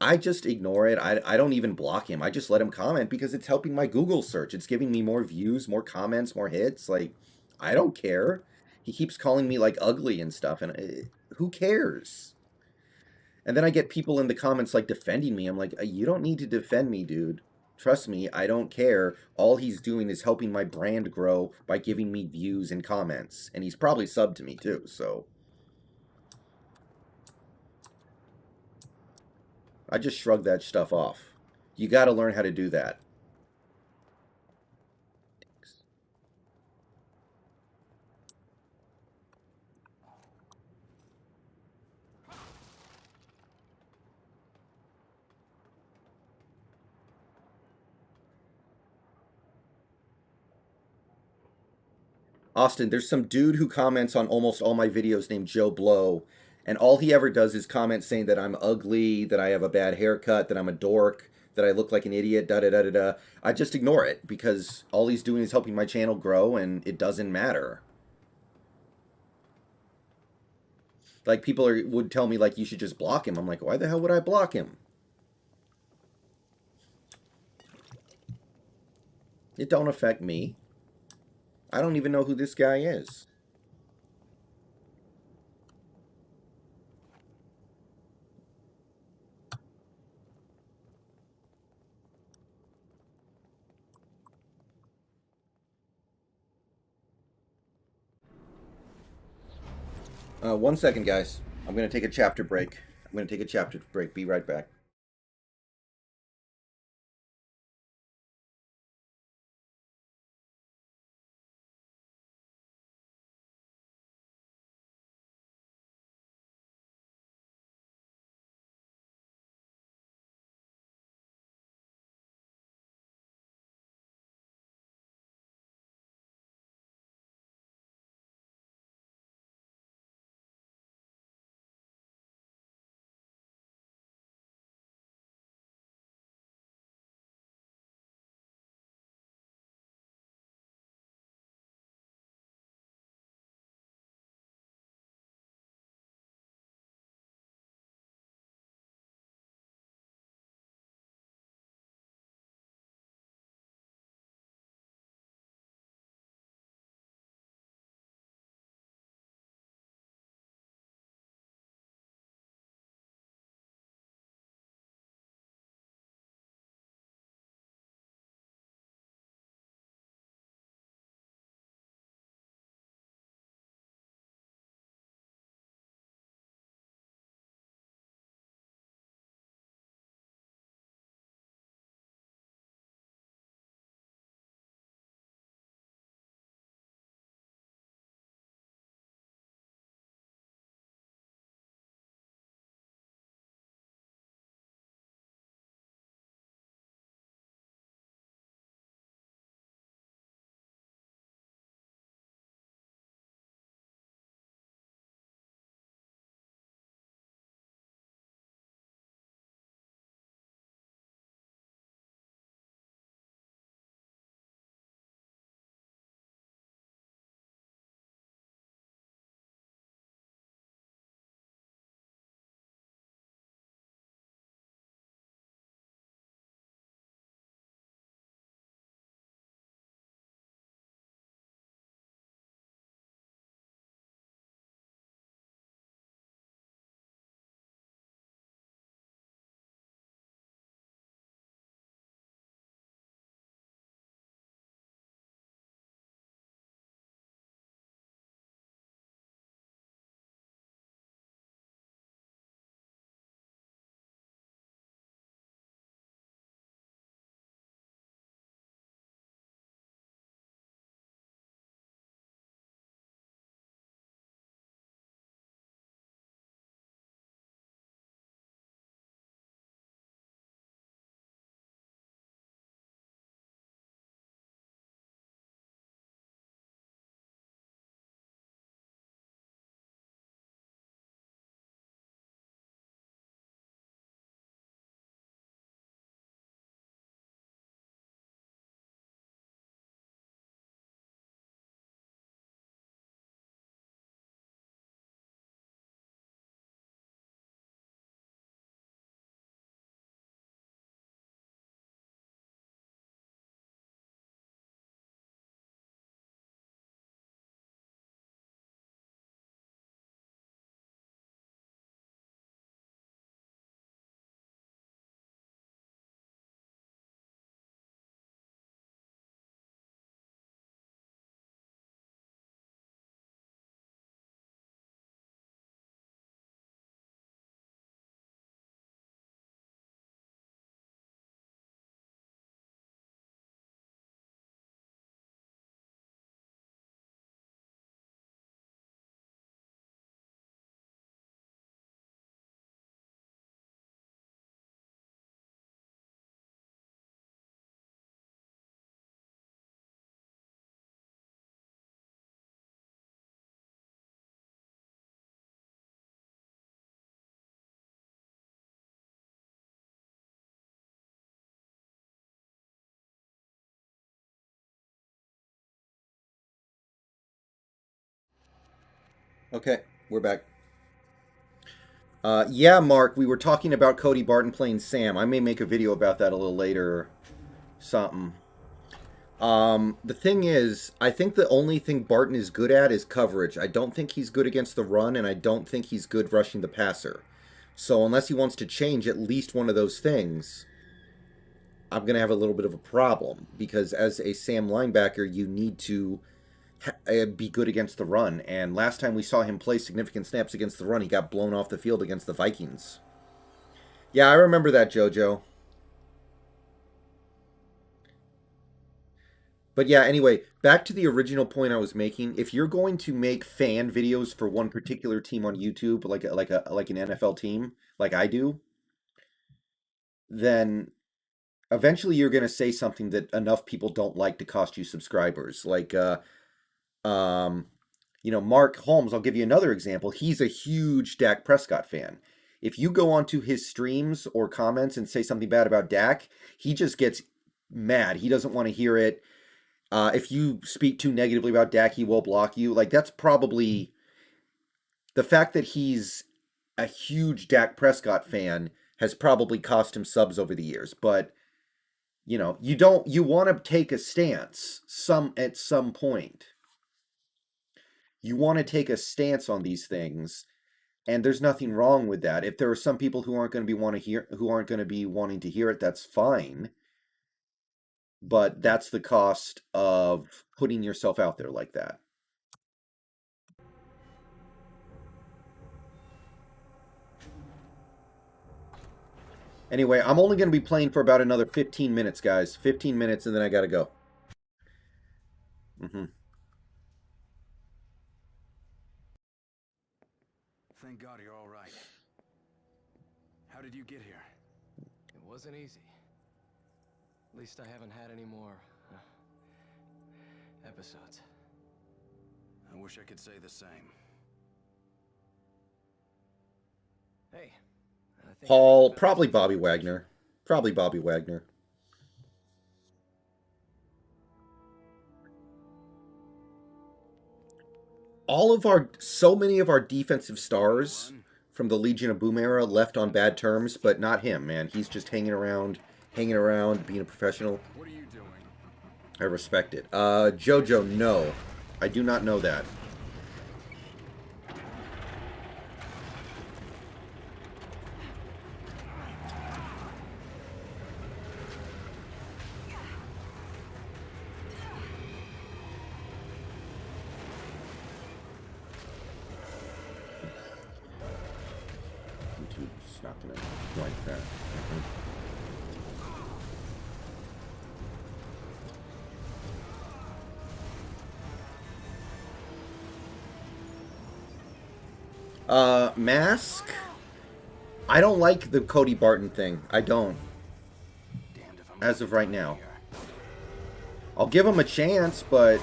I just ignore it. I don't even block him. I just let him comment because it's helping my Google search. It's giving me more views, more comments, more hits. Like, I don't care. He keeps calling me like ugly and stuff, and who cares? And then I get people in the comments like defending me. I'm like, you don't need to defend me, dude. Trust me, I don't care. All he's doing is helping my brand grow by giving me views and comments. And he's probably subbed to me too, so. I just shrug that stuff off. You gotta learn how to do that. Austin, there's some dude who comments on almost all my videos named Joe Blow, and all he ever does is comment saying that I'm ugly, that I have a bad haircut, that I'm a dork, that I look like an idiot, da da da da da. I just ignore it because all he's doing is helping my channel grow, and it doesn't matter. Like, people would tell me, like, you should just block him. I'm like, why the hell would I block him? It don't affect me. I don't even know who this guy is. One second, guys. I'm going to take a chapter break. Be right back. Okay, we're back. Yeah, Mark, we were talking about Cody Barton playing Sam. I may make a video about that a little later or something. The thing is, I think the only thing Barton is good at is coverage. I don't think he's good against the run, and I don't think he's good rushing the passer. So unless he wants to change at least one of those things, I'm going to have a little bit of a problem. Because as a Sam linebacker, you need to be good against the run. And last time we saw him play significant snaps against the run, he got blown off the field against the Vikings. Yeah, I remember that, JoJo. But yeah, anyway, back to the original point I was making. If you're going to make fan videos for one particular team on YouTube, like an NFL team, like I do, then eventually you're going to say something that enough people don't like to cost you subscribers. Like Mark Holmes, I'll give you another example. He's a huge Dak Prescott fan. If you go onto his streams or comments and say something bad about Dak, he just gets mad. He doesn't want to hear it. If you speak too negatively about Dak, he will block you. Like, that's probably the fact that he's a huge Dak Prescott fan has probably cost him subs over the years. But you want to take a stance at some point. You want to take a stance on these things, and there's nothing wrong with that. If there are some people who aren't going to be wanting to hear it, that's fine. But that's the cost of putting yourself out there like that. Anyway, I'm only going to be playing for about another 15 minutes, guys. 15 minutes, and then I got to go. Thank God you're all right. How did you get here? It wasn't easy. At least I haven't had any more episodes. I wish I could say the same. Hey, I think Paul, probably Bobby Wagner. Probably Bobby Wagner. So many of our defensive stars from the Legion of Boom era left on bad terms, but not him, man. He's just hanging around, being a professional. What are you doing? I respect it. JoJo, no. I do not know that. YouTube's not gonna like that. Mask? I don't like the Cody Barton thing. I don't. As of right now. I'll give him a chance, but...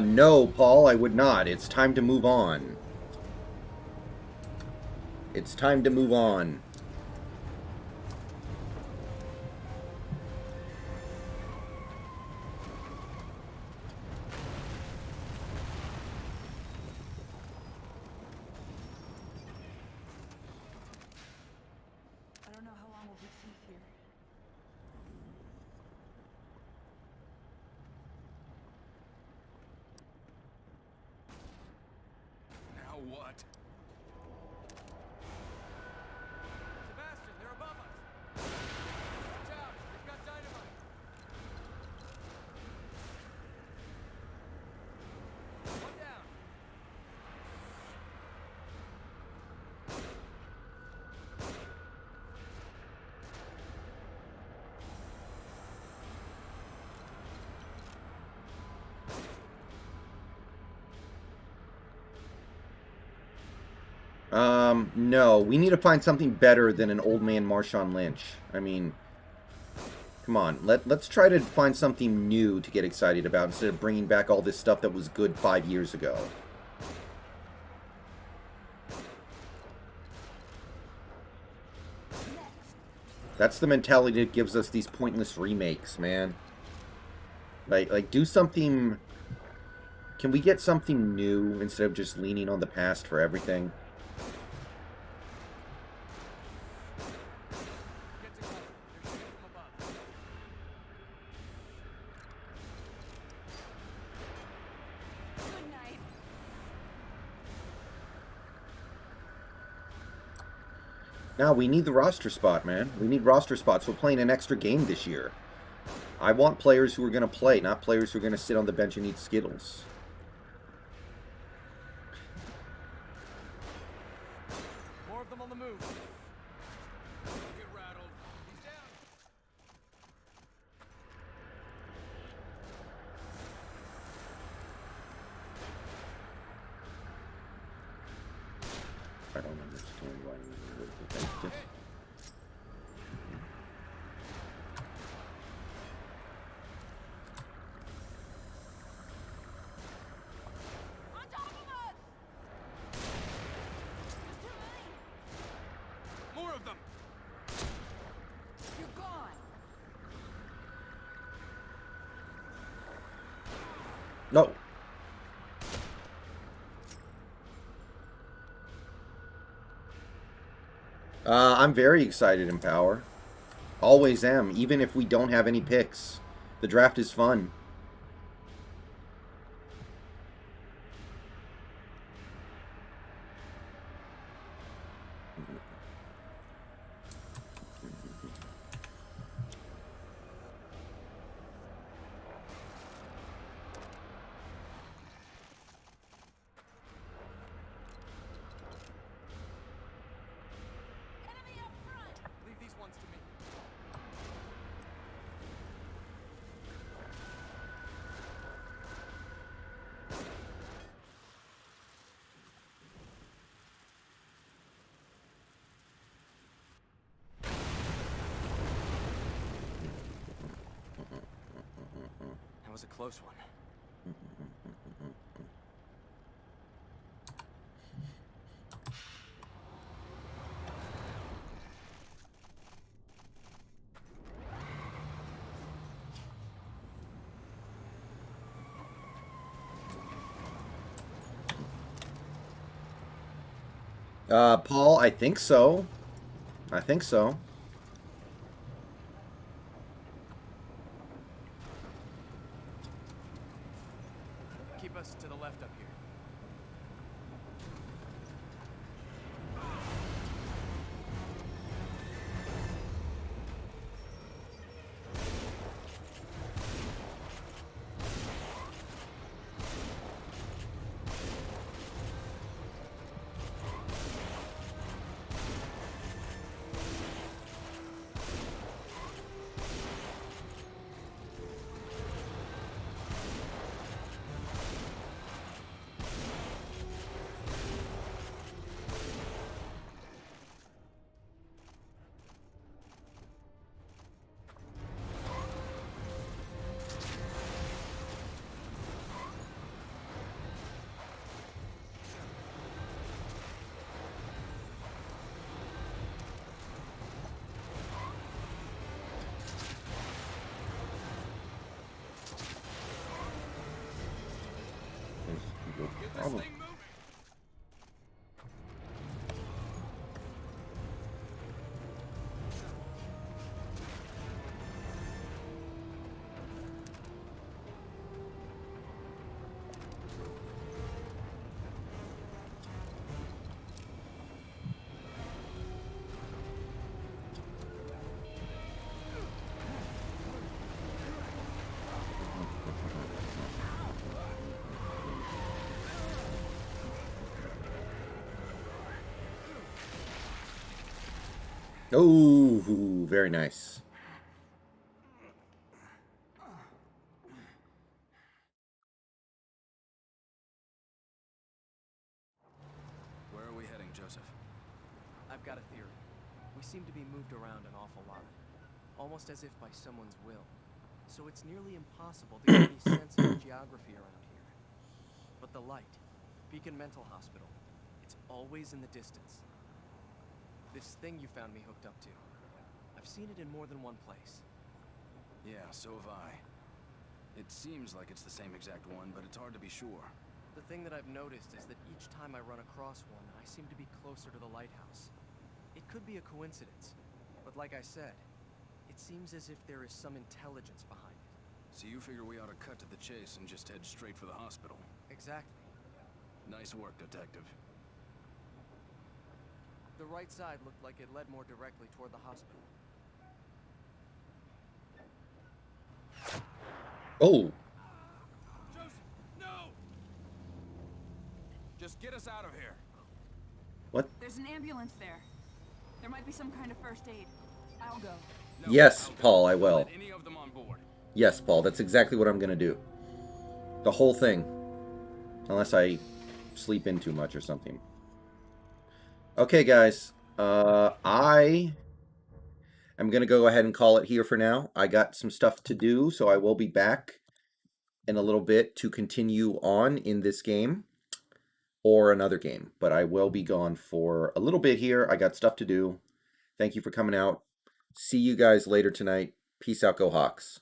no, Paul, I would not. It's time to move on. It's time to move on. I don't know how long we'll be safe here. Now what? No. We need to find something better than an old man Marshawn Lynch. I mean, come on. Let's try to find something new to get excited about instead of bringing back all this stuff that was good 5 years ago. That's the mentality that gives us these pointless remakes, man. Like do something... Can we get something new instead of just leaning on the past for everything? Good night. Now, we need the roster spot, man. We need roster spots. We're playing an extra game this year. I want players who are going to play, not players who are going to sit on the bench and eat Skittles. More of them on the move. Get rattled. He's down. I don't understand why we would think this. On top of us! There's too many! More of them. You're gone! No. I'm very excited in Power. Always am, even if we don't have any picks. The draft is fun. Enemy up front! Leave these ones to me. That was a close one. Paul, I think so. I think so. Keep us to the left up here. Get this Problem. thing moving. Oh, very nice. Where are we heading? doing, Joseph? I've got a theory. We seem to be moved around an awful lot, almost as if by someone's will. So it's nearly impossible to get any sense of the geography around here. But the light, Beacon Mental Hospital, it's always in the distance. This thing you found me hooked up to, I've seen it in more than one place. Yeah, so have I. It seems like it's the same exact one, but it's hard to be sure. The thing that I've noticed is that each time I run across one, I seem to be closer to the lighthouse. It could be a coincidence, but like I said, it seems as if there is some intelligence behind it. So you figure we ought to cut to the chase and just head straight for the hospital? Exactly. Nice work, Detective. The right side looked like it led more directly toward the hospital. Oh, Joseph, no! Just get us out of here. what? There's an ambulance there. There might be some kind of first aid. I'll go. No, Yes, I'll go. Paul, I Don't will. let any of them on board. Yes, Paul, that's exactly what I'm going to do. The whole thing. Unless I sleep in too much or something. Okay, guys. I am going to go ahead and call it here for now. I got some stuff to do, so I will be back in a little bit to continue on in this game or another game. But I will be gone for a little bit here. I got stuff to do. Thank you for coming out. See you guys later tonight. Peace out, go Hawks.